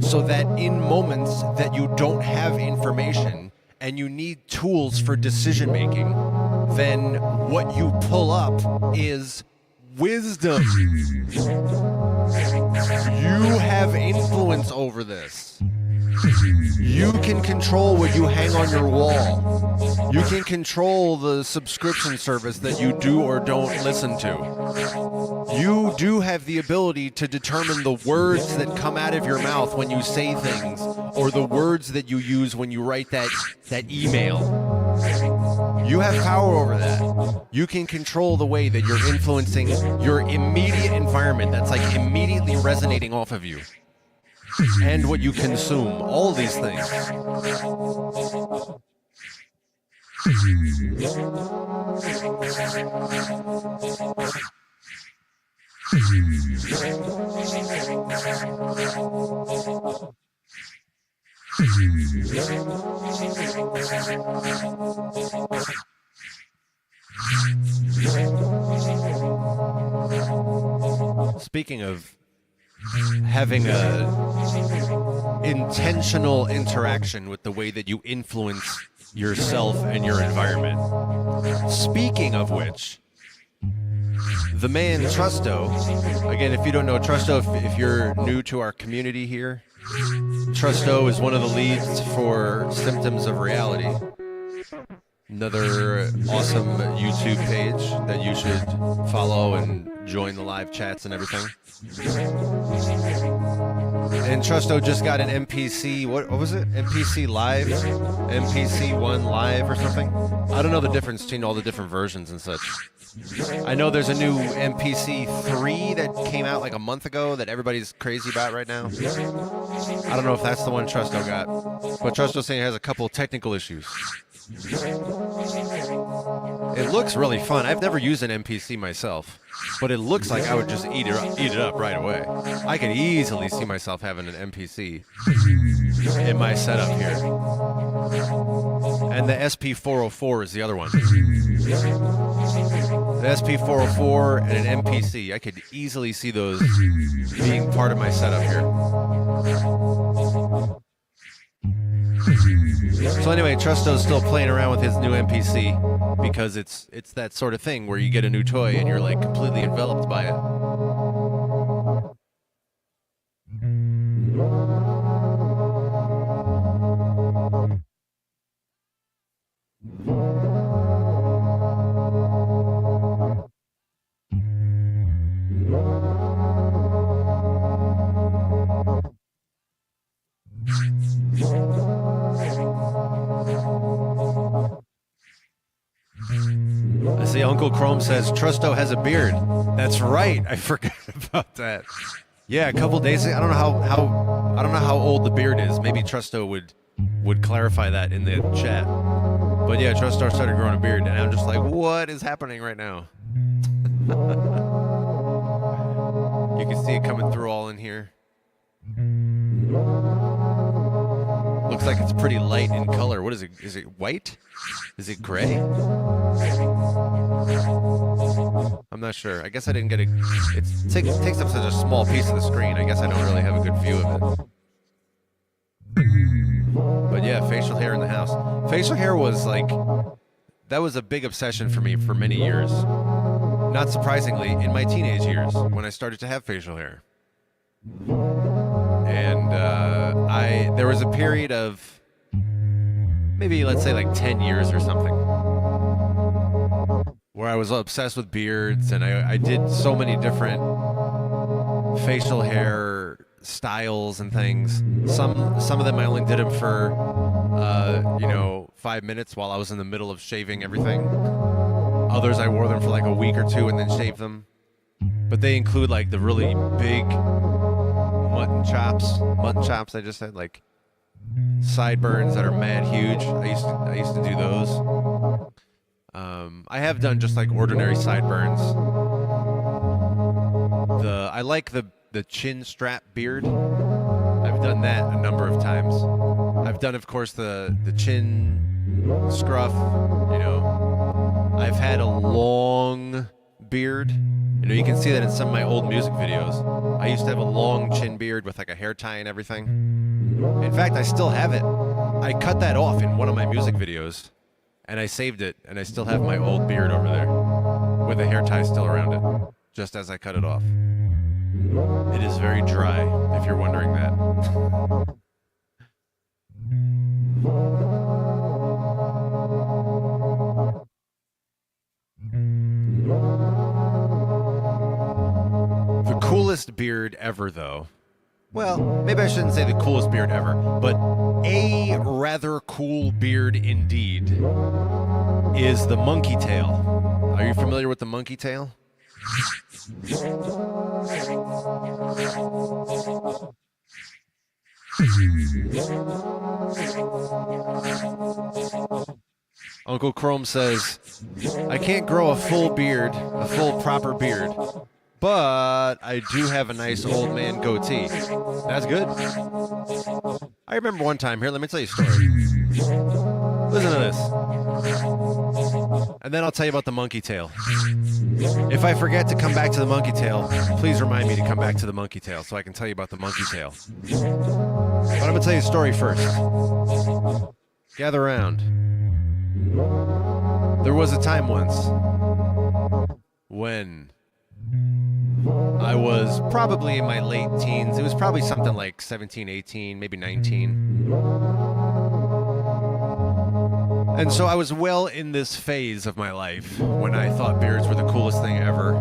so that in moments that you don't have information and you need tools for decision making, then what you pull up is wisdom. You have influence over this. You can control what you hang on your wall. You can control the subscription service that you do or don't listen to. You do have the ability to determine the words that come out of your mouth when you say things, or the words that you use when you write that email. You have power over that. You can control the way that you're influencing your immediate environment that's like immediately resonating off of you. And what you consume, all of these things. Speaking of having a intentional interaction with the way that you influence yourself and your environment. Speaking of which, the man Trusto, again, if you don't know Trusto, if you're new to our community here, Trusto is one of the leads for Symptoms of Reality. Another awesome YouTube page that you should follow and join the live chats and everything. And Trusto just got an MPC, what was it? MPC Live? MPC 1 Live or something? I don't know the difference between all the different versions and such. I know there's a new MPC 3 that came out like a month ago that everybody's crazy about right now. I don't know if that's the one Trusto got, but Trusto's saying it has a couple of technical issues. It looks really fun. I've never used an MPC myself, but it looks like I would just eat it up right away. I could easily see myself having an MPC in my setup here. And the SP404 is the other one. The SP404 and an MPC. I could easily see those being part of my setup here. So anyway, Trusto's still playing around with his new MPC because it's that sort of thing where you get a new toy and you're like completely enveloped by it. I see Uncle Chrome says Trusto has a beard. That's right. I forgot about that. Yeah, a couple days ago. I don't know how old the beard is. Maybe Trusto would clarify that in the chat. But yeah, Trusto started growing a beard, and I'm just like, what is happening right now? You can see it coming through all in here. Looks like it's pretty light in color. What is it? Is it white? Is it gray? I'm not sure. I guess I didn't get it. It takes up such a small piece of the screen. I guess I don't really have a good view of it. But yeah, facial hair in the house. Facial hair was like, that was a big obsession for me for many years. Not surprisingly, in my teenage years, when I started to have facial hair. And there was a period of maybe, let's say, like 10 years or something, where I was obsessed with beards, and I did so many different facial hair styles and things. Some of them I only did them for 5 minutes while I was in the middle of shaving everything. Others I wore them for like a week or two and then shaved them. But they include like the really big mutton chops. I just said, like sideburns that are mad huge. I used to do those. I have done just like ordinary sideburns. I like the chin strap beard. I've done that a number of times. I've done, of course, the chin scruff. I've had a long beard. You can see that in some of my old music videos. I used to have a long chin beard with like a hair tie and everything. In fact, I still have it. I cut that off in one of my music videos, and I saved it, and I still have my old beard over there with the hair tie still around it, just as I cut it off. It is very dry, if you're wondering that. The coolest beard ever, though. Well, maybe I shouldn't say the coolest beard ever, but a rather cool beard indeed is the monkey tail. Are you familiar with the monkey tail? Uncle Chrome says, I can't grow a full beard, a full proper beard, but I do have a nice old man goatee. That's good. I remember one time, here, let me tell you a story. Listen to this. And then I'll tell you about the monkey tail. If I forget to come back to the monkey tail, please remind me to come back to the monkey tail so I can tell you about the monkey tail. But I'm going to tell you a story first. Gather around. There was a time once when I was probably in my late teens. It was probably something like 17, 18, maybe 19. And so I was well in this phase of my life when I thought beards were the coolest thing ever.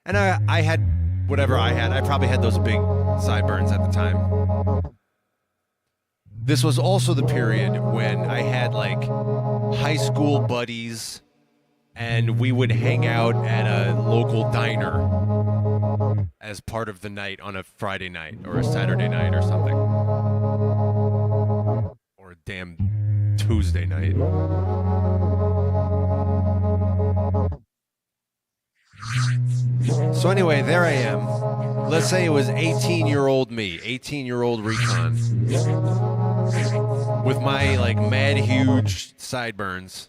And I had whatever I had. I probably had those big sideburns at the time. This was also the period when I had like high school buddies and we would hang out at a local diner as part of the night on a Friday night or a Saturday night or something. Or a damn Tuesday night. So anyway, there I am. Let's say it was 18-year-old me, 18-year-old recon, with my like mad huge sideburns.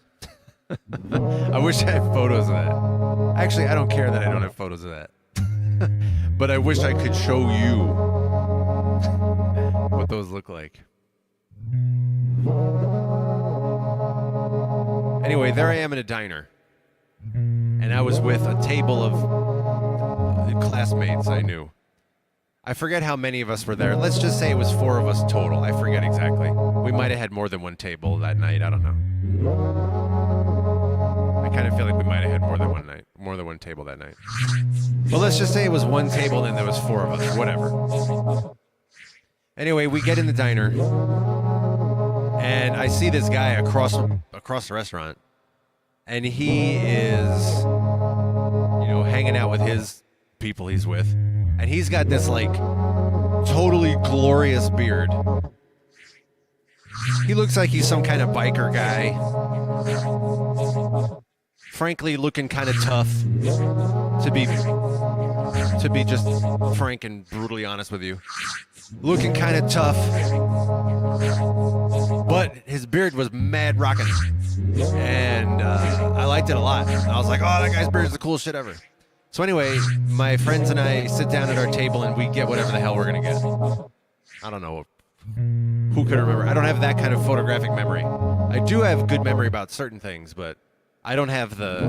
I wish I had photos of that. Actually, I don't care that I don't have photos of that. But I wish I could show you what those look like. Anyway, there I am in a diner. And I was with a table of classmates I knew. I forget how many of us were there. Let's just say it was 4 of us total. I forget exactly. We might have had more than one table that night. I don't know. I kind of feel like we might have had more than one table that night. Well, let's just say it was one table and there was 4 of us. Whatever. Anyway, we get in the diner, and I see this guy across the restaurant, and he is, you know, hanging out with his people he's with, and he's got this like totally glorious beard. He looks like he's some kind of biker guy. Frankly, looking kind of tough, to be just frank and brutally honest with you. Looking kind of tough, but his beard was mad rocking, and I liked it a lot. I was like, oh, that guy's beard is the coolest shit ever. So anyway, my friends and I sit down at our table and we get whatever the hell we're gonna get. I don't know. Who could remember? I don't have that kind of photographic memory. I do have good memory about certain things, but I don't have the,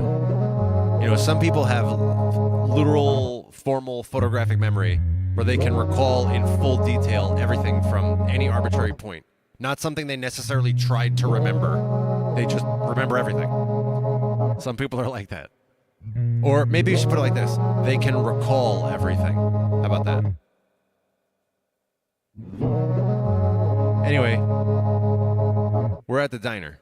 you know, some people have literal, formal photographic memory where they can recall in full detail everything from any arbitrary point. Not something they necessarily tried to remember. They just remember everything. Some people are like that. Or maybe you should put it like this. They can recall everything. How about that? Anyway, we're at the diner.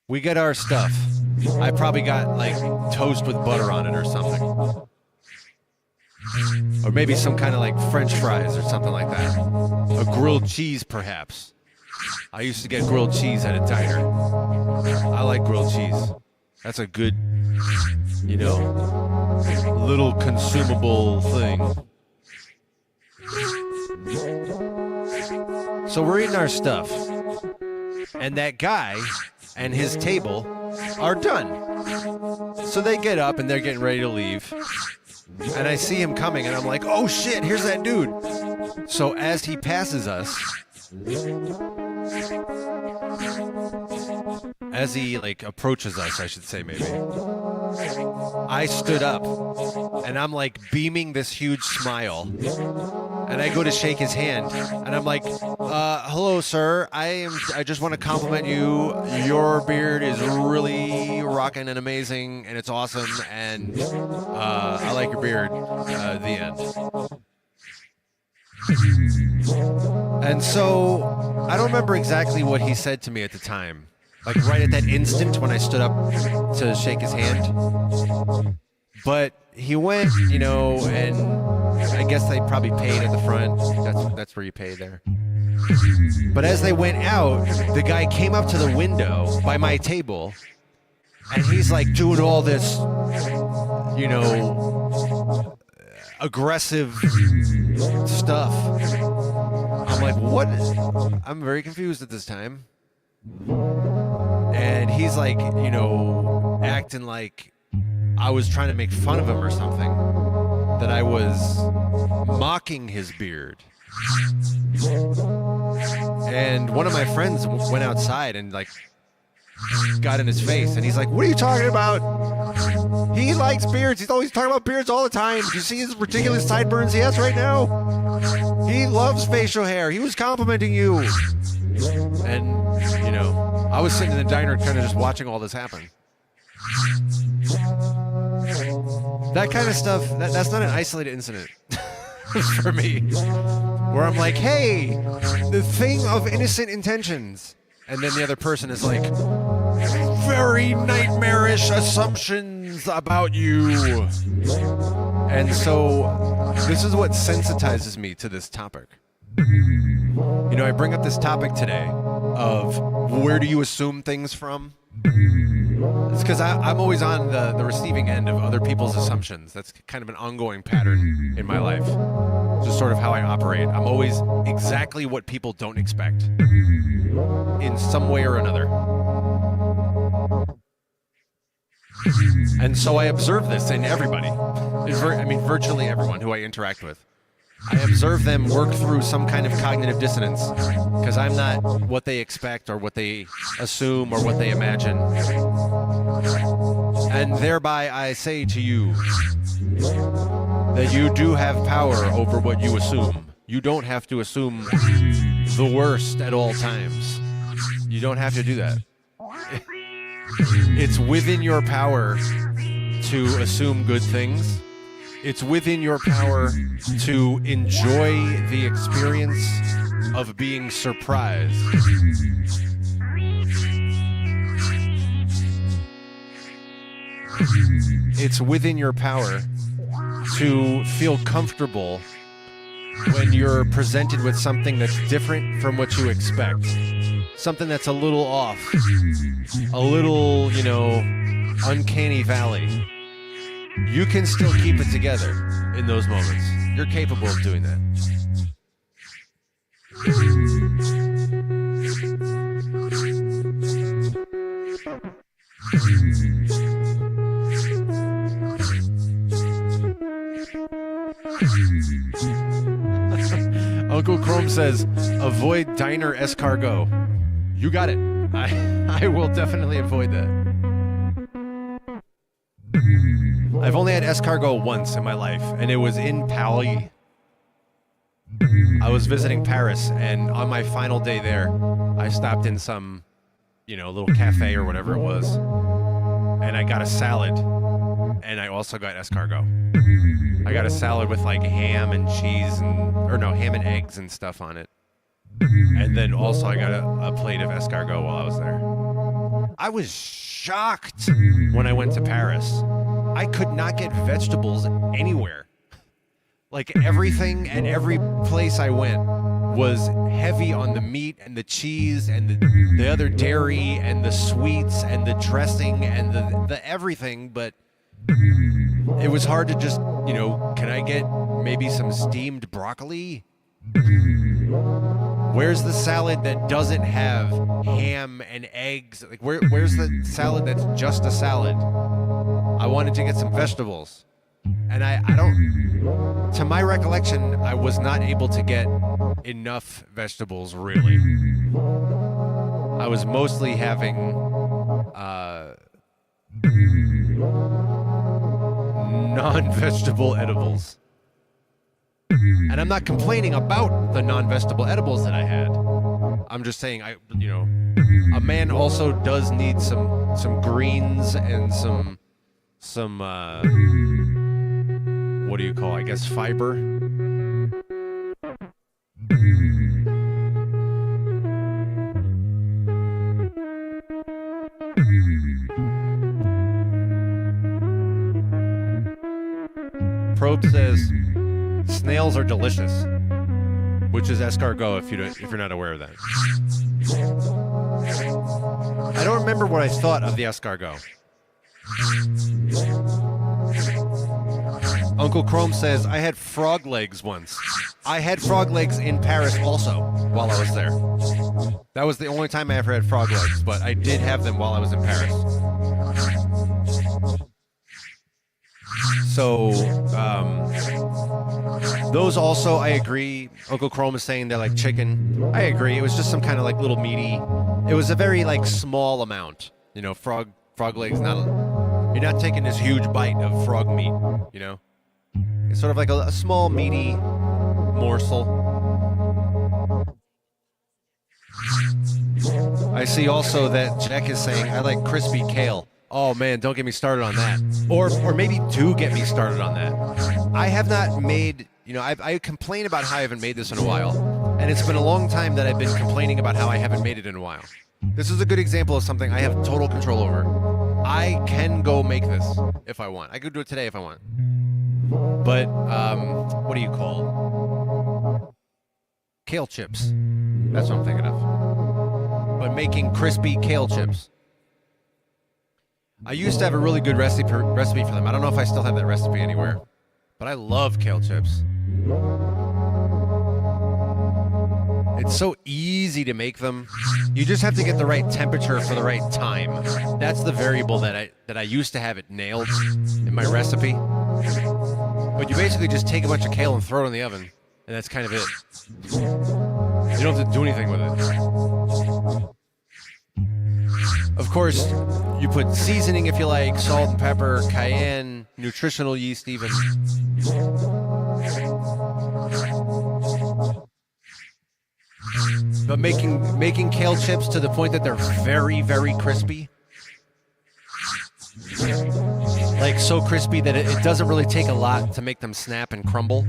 We get our stuff. I probably got like toast with butter on it or something. Or maybe some kind of like French fries or something like that. A grilled cheese, perhaps. I used to get grilled cheese at a diner. I like grilled cheese. That's a good, you know, little consumable thing. So we're eating our stuff. And that guy and his table are done. So they get up and they're getting ready to leave. And I see him coming and I'm like, oh shit, here's that dude. So as he passes us, as he like approaches us, I should say maybe, I stood up and I'm like beaming this huge smile. And I go to shake his hand, and I'm like, hello, sir. I just want to compliment you. Your beard is really rocking and amazing, and it's awesome, and I like your beard. The end. And so, I don't remember exactly what he said to me at the time. Like, right at that instant when I stood up to shake his hand. But he went, you know, and I guess they probably paid at the front. That's where you pay there. But as they went out, the guy came up to the window by my table, and he's like doing all this, you know, aggressive stuff. I'm like, what? I'm very confused at this time. And he's like, you know, acting like I was trying to make fun of him or something. That I was mocking his beard. And one of my friends went outside and like got in his face, and he's like, what are you talking about? He likes beards. He's always talking about beards all the time. Do you see his ridiculous sideburns he has right now? He loves facial hair. He was complimenting you. And, you know, I was sitting in the diner kind of just watching all this happen. That kind of stuff, that's not an isolated incident for me. where I'm like, hey, the thing of innocent intentions. And then the other person is like, very nightmarish assumptions about you. And so this is what sensitizes me to this topic. You know, I bring up this topic today of where do you assume things from? It's because I'm always on the receiving end of other people's assumptions. That's kind of an ongoing pattern in my life. It's just sort of how I operate. I'm always exactly what people don't expect in some way or another. And so I observe this in everybody. Virtually everyone who I interact with. I observe them work through some kind of cognitive dissonance because I'm not what they expect or what they assume or what they imagine. And thereby I say to you that you do have power over what you assume. You don't have to assume the worst at all times. You don't have to do that. It's within your power to assume good things. It's within your power to enjoy the experience of being surprised. It's within your power to feel comfortable when you're presented with something that's different from what you expect. Something that's a little off. A little, uncanny valley. You can still keep it together in those moments. You're capable of doing that. Uncle Chrome says, avoid diner escargot. You got it. I will definitely avoid that. I've only had escargot once in my life, and it was in Paris. I was visiting Paris, and on my final day there, I stopped in some, little cafe or whatever it was, and I got a salad, and I also got escargot. I got a salad with like ham and cheese ham and eggs and stuff on it. And then also I got a plate of escargot while I was there. I was shocked when I went to Paris. I could not get vegetables anywhere. Like everything and every place I went was heavy on the meat and the cheese and the other dairy and the sweets and the dressing and the everything, but it was hard to just, can I get maybe some steamed broccoli? Where's the salad that doesn't have ham and eggs? Like, where's the salad that's just a salad? I wanted to get some vegetables. And I don't, to my recollection, I was not able to get enough vegetables, really. I was mostly having non-vegetable edibles. And I'm not complaining about the non-vegetable edibles that I had. I'm just saying, a man also does need some greens and some what do you call, I guess, fiber. Probe says snails are delicious, which is escargot if you're not aware of that. I don't remember what I thought of the escargot. Uncle Chrome says, I had frog legs once. I had frog legs in Paris also while I was there. That was the only time I ever had frog legs, but I did have them while I was in Paris. So, those also, I agree. Uncle Chrome is saying they're like chicken. I agree. It was just some kind of like little meaty. It was a very like small amount. Frog legs, you're not taking this huge bite of frog meat, It's sort of like a small meaty morsel. I see also that Jack is saying, I like crispy kale. Oh man, don't get me started on that. Or maybe do get me started on that. I have not made You know, I complain about how I haven't made this in a while, and it's been a long time that I've been complaining about how I haven't made it in a while. This is a good example of something I have total control over. I can go make this if I want. I could do it today if I want. But, what do you call? Kale chips. That's what I'm thinking of. But making crispy kale chips. I used to have a really good recipe for them. I don't know if I still have that recipe anywhere. But I love kale chips. It's so easy to make them. You just have to get the right temperature for the right time. That's the variable that I used to have it nailed in my recipe. But you basically just take a bunch of kale and throw it in the oven, and that's kind of it. You don't have to do anything with it. Of course, you put seasoning if you like, salt and pepper, cayenne, nutritional yeast even. But making kale chips to the point that they're very, very crispy. Like so crispy that it doesn't really take a lot to make them snap and crumble.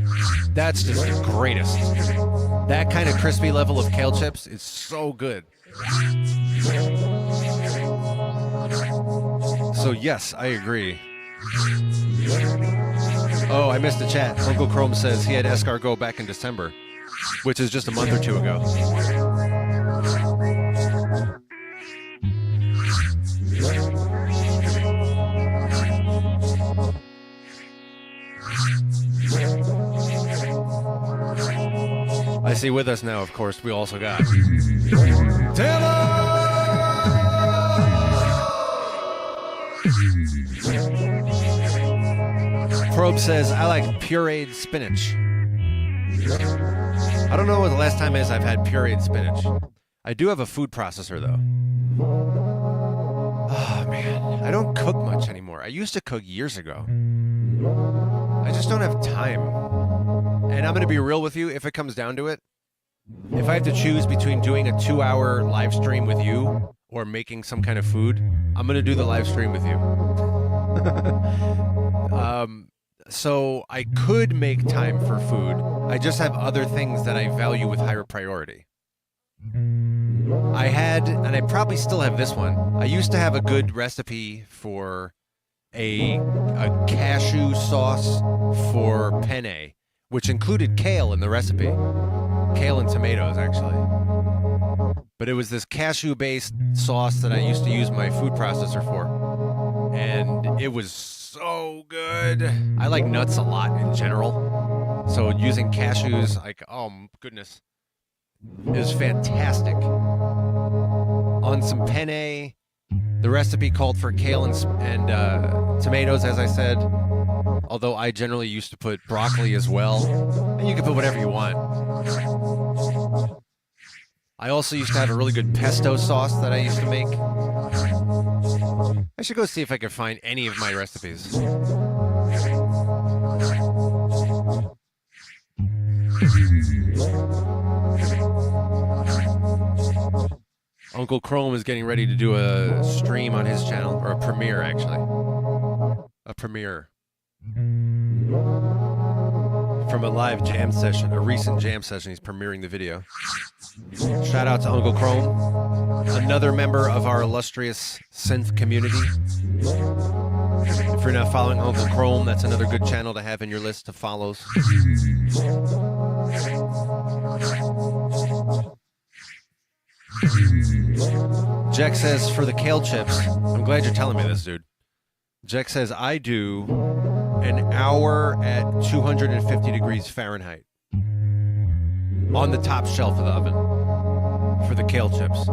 That's just the greatest. That kind of crispy level of kale chips is so good. So yes, I agree. Oh, I missed the chat. Uncle Chrome says he had escargot back in December, which is just a month or two ago. I see with us now, of course, we also got Taylor! Probe says, I like pureed spinach. I don't know when the last time is I've had pureed spinach. I do have a food processor, though. Oh, man. I don't cook much anymore. I used to cook years ago. I just don't have time. And I'm going to be real with you, if it comes down to it. If I have to choose between doing a 2-hour live stream with you or making some kind of food, I'm going to do the live stream with you. So I could make time for food. I just have other things that I value with higher priority. I had, and I probably still have this one. I used to have a good recipe for a cashew sauce for penne, which included kale in the recipe. Kale and tomatoes, actually. But it was this cashew-based sauce that I used to use my food processor for. And it was so good. I like nuts a lot in general. So using cashews, like, oh, goodness, is fantastic. On some penne, the recipe called for kale and tomatoes, as I said. Although I generally used to put broccoli as well. And you can put whatever you want. I also used to have a really good pesto sauce that I used to make. I should go see if I can find any of my recipes. Uncle Chrome is getting ready to do a stream on his channel, or a premiere, actually. A premiere. From a live jam session, a recent jam session. He's premiering the video. Shout out to Uncle Chrome, another member of our illustrious synth community. If you're not following Uncle Chrome, that's another good channel to have in your list of follows. Jack says, for the kale chips, I'm glad you're telling me this, dude. Jack says, I do an hour at 250 degrees Fahrenheit on the top shelf of the oven for the kale chips.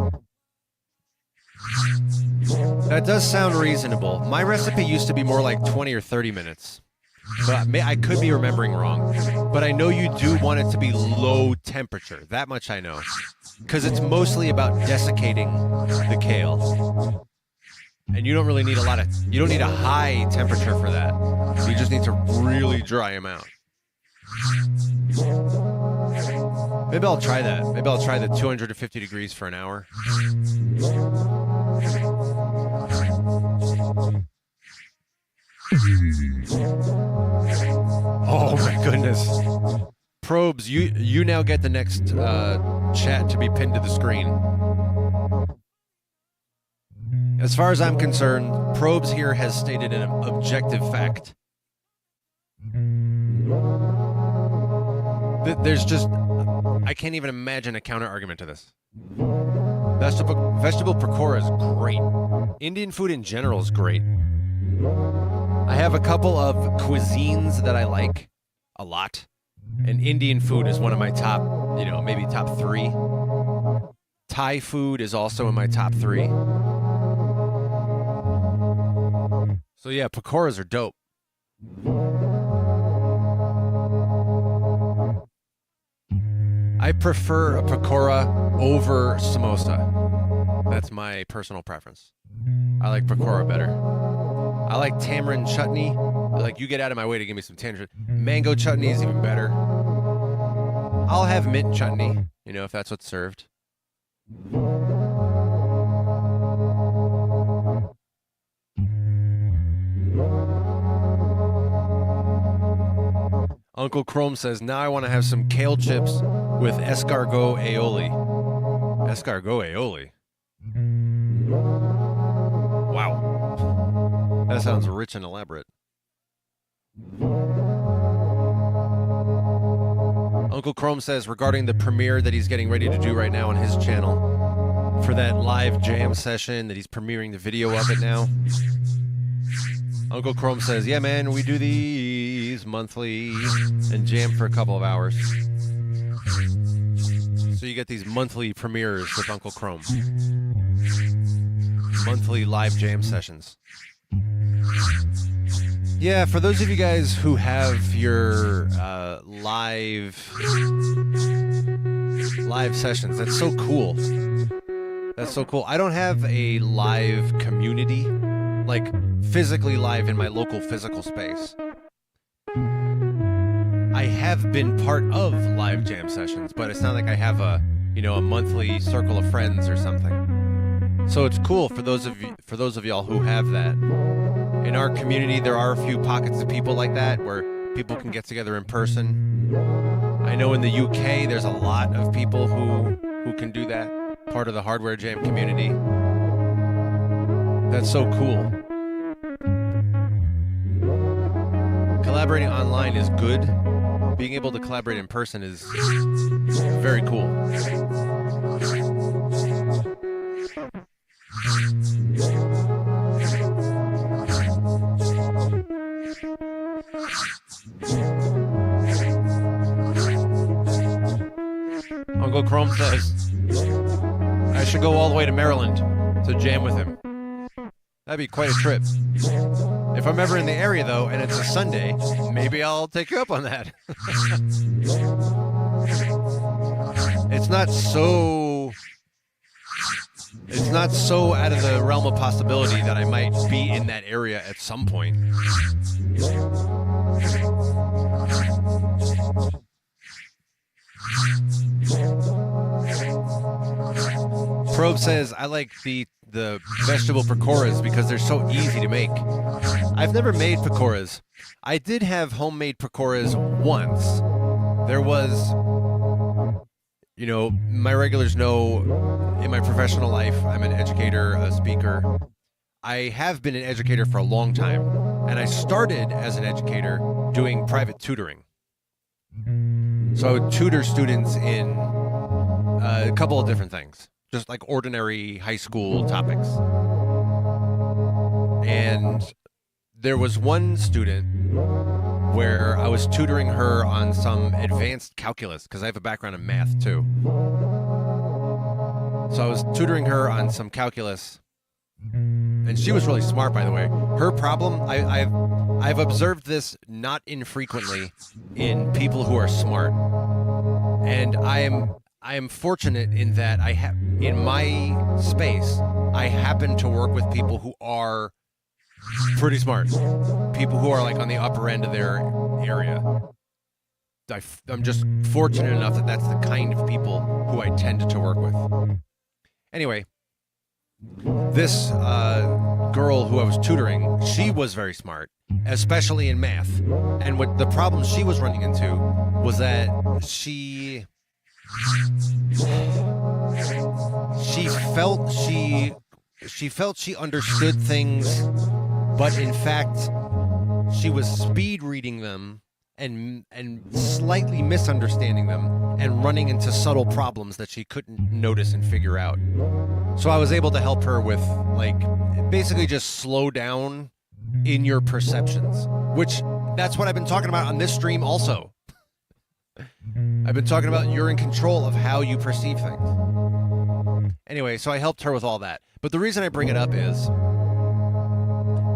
That does sound reasonable. My recipe used to be more like 20 or 30 minutes. But I could be remembering wrong. But I know you do want it to be low temperature. That much I know. Because it's mostly about desiccating the kale. And you don't really need you don't need a high temperature for that. You just need to really dry them out. Maybe I'll try that. Maybe I'll try the 250 degrees for an hour. Oh my goodness. Probes, you now get the next chat to be pinned to the screen. As far as I'm concerned, Probes here has stated an objective fact. There's just, I can't even imagine a counter argument to this. Vegetable pakora is great. Indian food in general is great. I have a couple of cuisines that I like a lot. And Indian food is one of my top, maybe top 3. Thai food is also in my top 3. So yeah, pakoras are dope. I prefer a pakora over samosa. That's my personal preference. I like pakora better. I like tamarind chutney. You get out of my way to give me some tamarind. Mango chutney is even better. I'll have mint chutney, if that's what's served. Uncle Chrome says, now I want to have some kale chips with escargot aioli. Escargot aioli? Wow. That sounds rich and elaborate. Uncle Chrome says, regarding the premiere that he's getting ready to do right now on his channel for that live jam session that he's premiering the video of it now. Uncle Chrome says, yeah, man, we do these monthly and jam for a couple of hours. So you get these monthly premieres with Uncle Chrome. Monthly live jam sessions. Yeah, for those of you guys who have your live sessions, that's so cool. That's so cool. I don't have a live community, like physically live in my local physical space. I have been part of live jam sessions, but it's not like I have a monthly circle of friends or something. So it's cool for those of y'all who have that. In our community, there are a few pockets of people like that where people can get together in person. I know in the UK, there's a lot of people who can do that, part of the hardware jam community. That's so cool. Collaborating online is good. Being able to collaborate in person is very cool. Uncle Chrome says, I should go all the way to Maryland to jam with him. That'd be quite a trip. If I'm ever in the area, though, and it's a Sunday, maybe I'll take you up on that. It's not so out of the realm of possibility that I might be in that area at some point. Probe says, I like the vegetable pakoras because they're so easy to make. I've never made pakoras. I did have homemade pakoras once. There was, my regulars know in my professional life, I'm an educator, a speaker. I have been an educator for a long time, and I started as an educator doing private tutoring. So I would tutor students in a couple of different things. Just like ordinary high school topics. And there was one student where I was tutoring her on some advanced calculus, because I have a background in math too. So I was tutoring her on some calculus, and she was really smart, by the way. Her problem, I've observed this not infrequently in people who are smart, and I am fortunate in that I have, in my space, I happen to work with people who are pretty smart. People who are like on the upper end of their area. I'm just fortunate enough that that's the kind of people who I tend to work with. Anyway, this girl who I was tutoring, she was very smart, especially in math. And what the problem she was running into was that she felt she understood things, but in fact she was speed reading them and slightly misunderstanding them and running into subtle problems that she couldn't notice and figure out. So I was able to help her with, like, basically just slow down in your perceptions, which that's what I've been talking about on this stream also. I've been talking about you're in control of how you perceive things. Anyway, so I helped her with all that. But the reason I bring it up is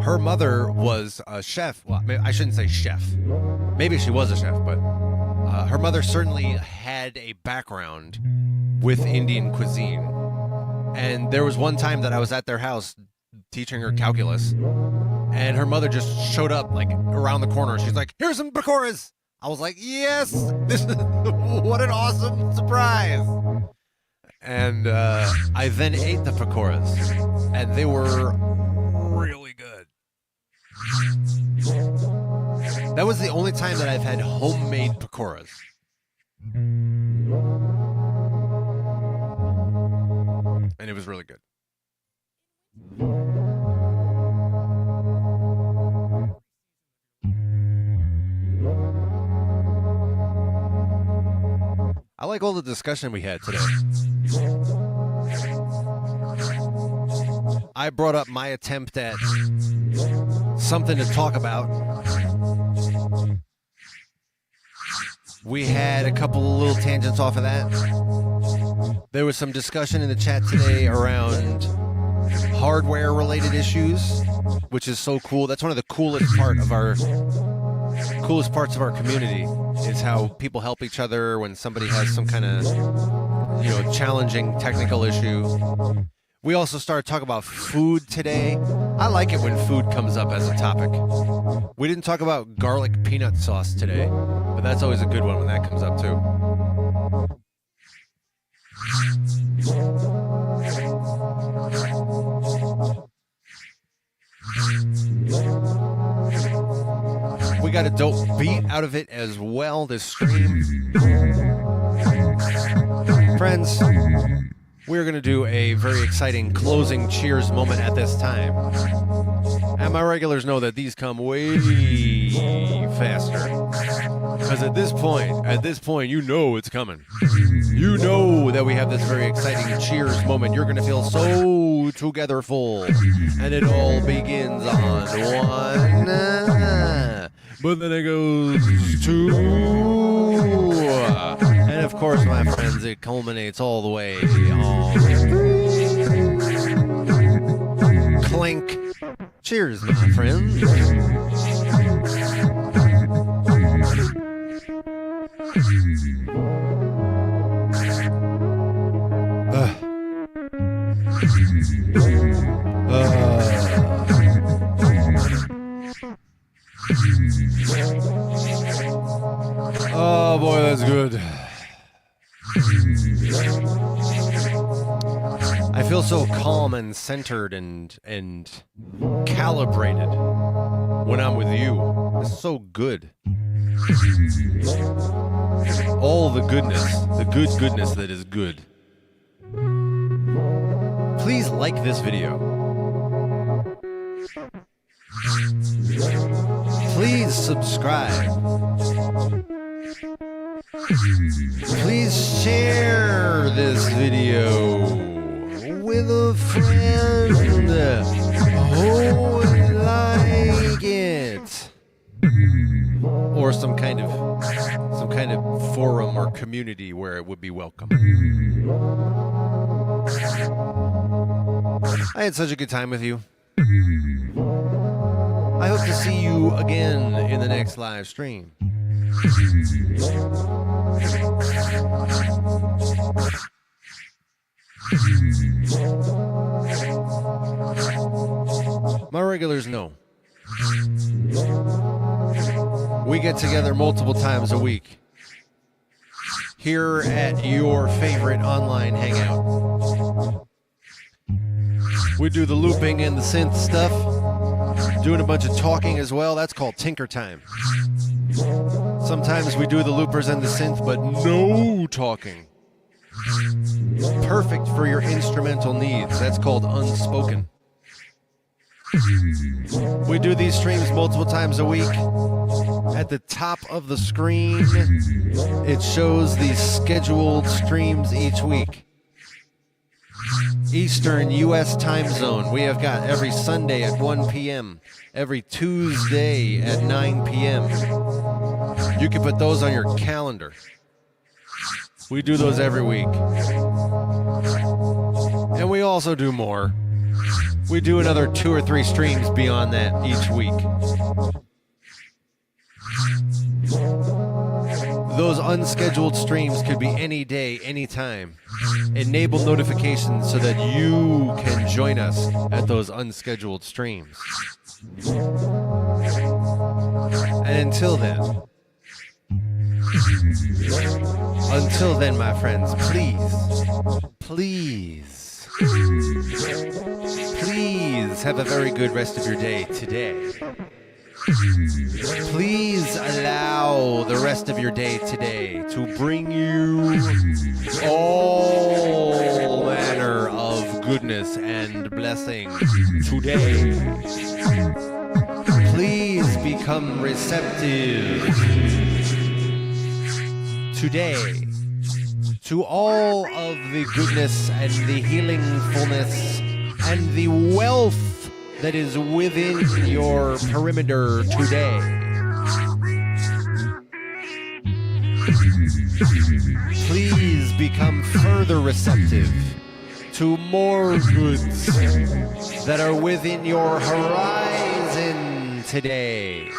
her mother was a chef. Well, I shouldn't say chef. Maybe she was a chef, but her mother certainly had a background with Indian cuisine. And there was one time that I was at their house teaching her calculus, and her mother just showed up like around the corner. She's like, "Here's some pakoras." I was like, "Yes, this is what an awesome surprise!" And I then ate the pakoras, and they were really good. That was the only time that I've had homemade pakoras. And it was really good. I like all the discussion we had today. I brought up my attempt at something to talk about. We had a couple of little tangents off of that. There was some discussion in the chat today around hardware-related issues, which is so cool. That's one of the coolest parts of our community, is how people help each other when somebody has some kind of, challenging technical issue. We also started talking about food today. I like it when food comes up as a topic. We didn't talk about garlic peanut sauce today, but that's always a good one when that comes up too. We got a dope beat out of it as well this stream. Friends, we're going to do a very exciting closing cheers moment at this time. And my regulars know that these come way faster. Because at this point, you know it's coming. You know that we have this very exciting cheers moment. You're going to feel so togetherful. And it all begins on one. But then it goes two. And of course, my friends, it culminates all the way on clink. Cheers, my friends. Oh boy, that's good. I feel so calm and centered and calibrated when I'm with you. It's so good. All the goodness, the good goodness that is good. Please like this video. Please subscribe. Please share this video with a friend who would like it, or some kind of forum or community where it would be welcome. I had such a good time with you. I hope to see you again in the next live stream. My regulars know. We get together multiple times a week here at your favorite online hangout. We do the looping and the synth stuff. Doing a bunch of talking as well. That's called tinker time. Sometimes we do the loopers and the synth, but no talking. Perfect for your instrumental needs. That's called unspoken. We do these streams multiple times a week. At the top of the screen, it shows the scheduled streams each week. Eastern U.S. time zone. We have got every Sunday at 1 p.m., every Tuesday at 9 p.m. You can put those on your calendar. We do those every week. And we also do more. We do another 2 or 3 streams beyond that each week. Those unscheduled streams could be any day, any time. Enable notifications so that you can join us at those unscheduled streams. And until then, my friends, please have a very good rest of your day today. Please allow the rest of your day today to bring you all manner of goodness and blessing today. Please become receptive today to all of the goodness and the healingfulness and the wealth that is within your perimeter today. Please become further receptive to more goods that are within your horizon today.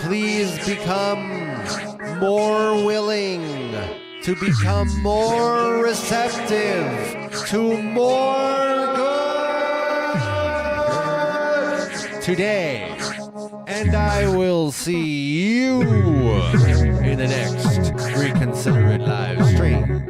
Please become more willing to become more receptive to more good today. And I will see you in the next Reconsider It live stream.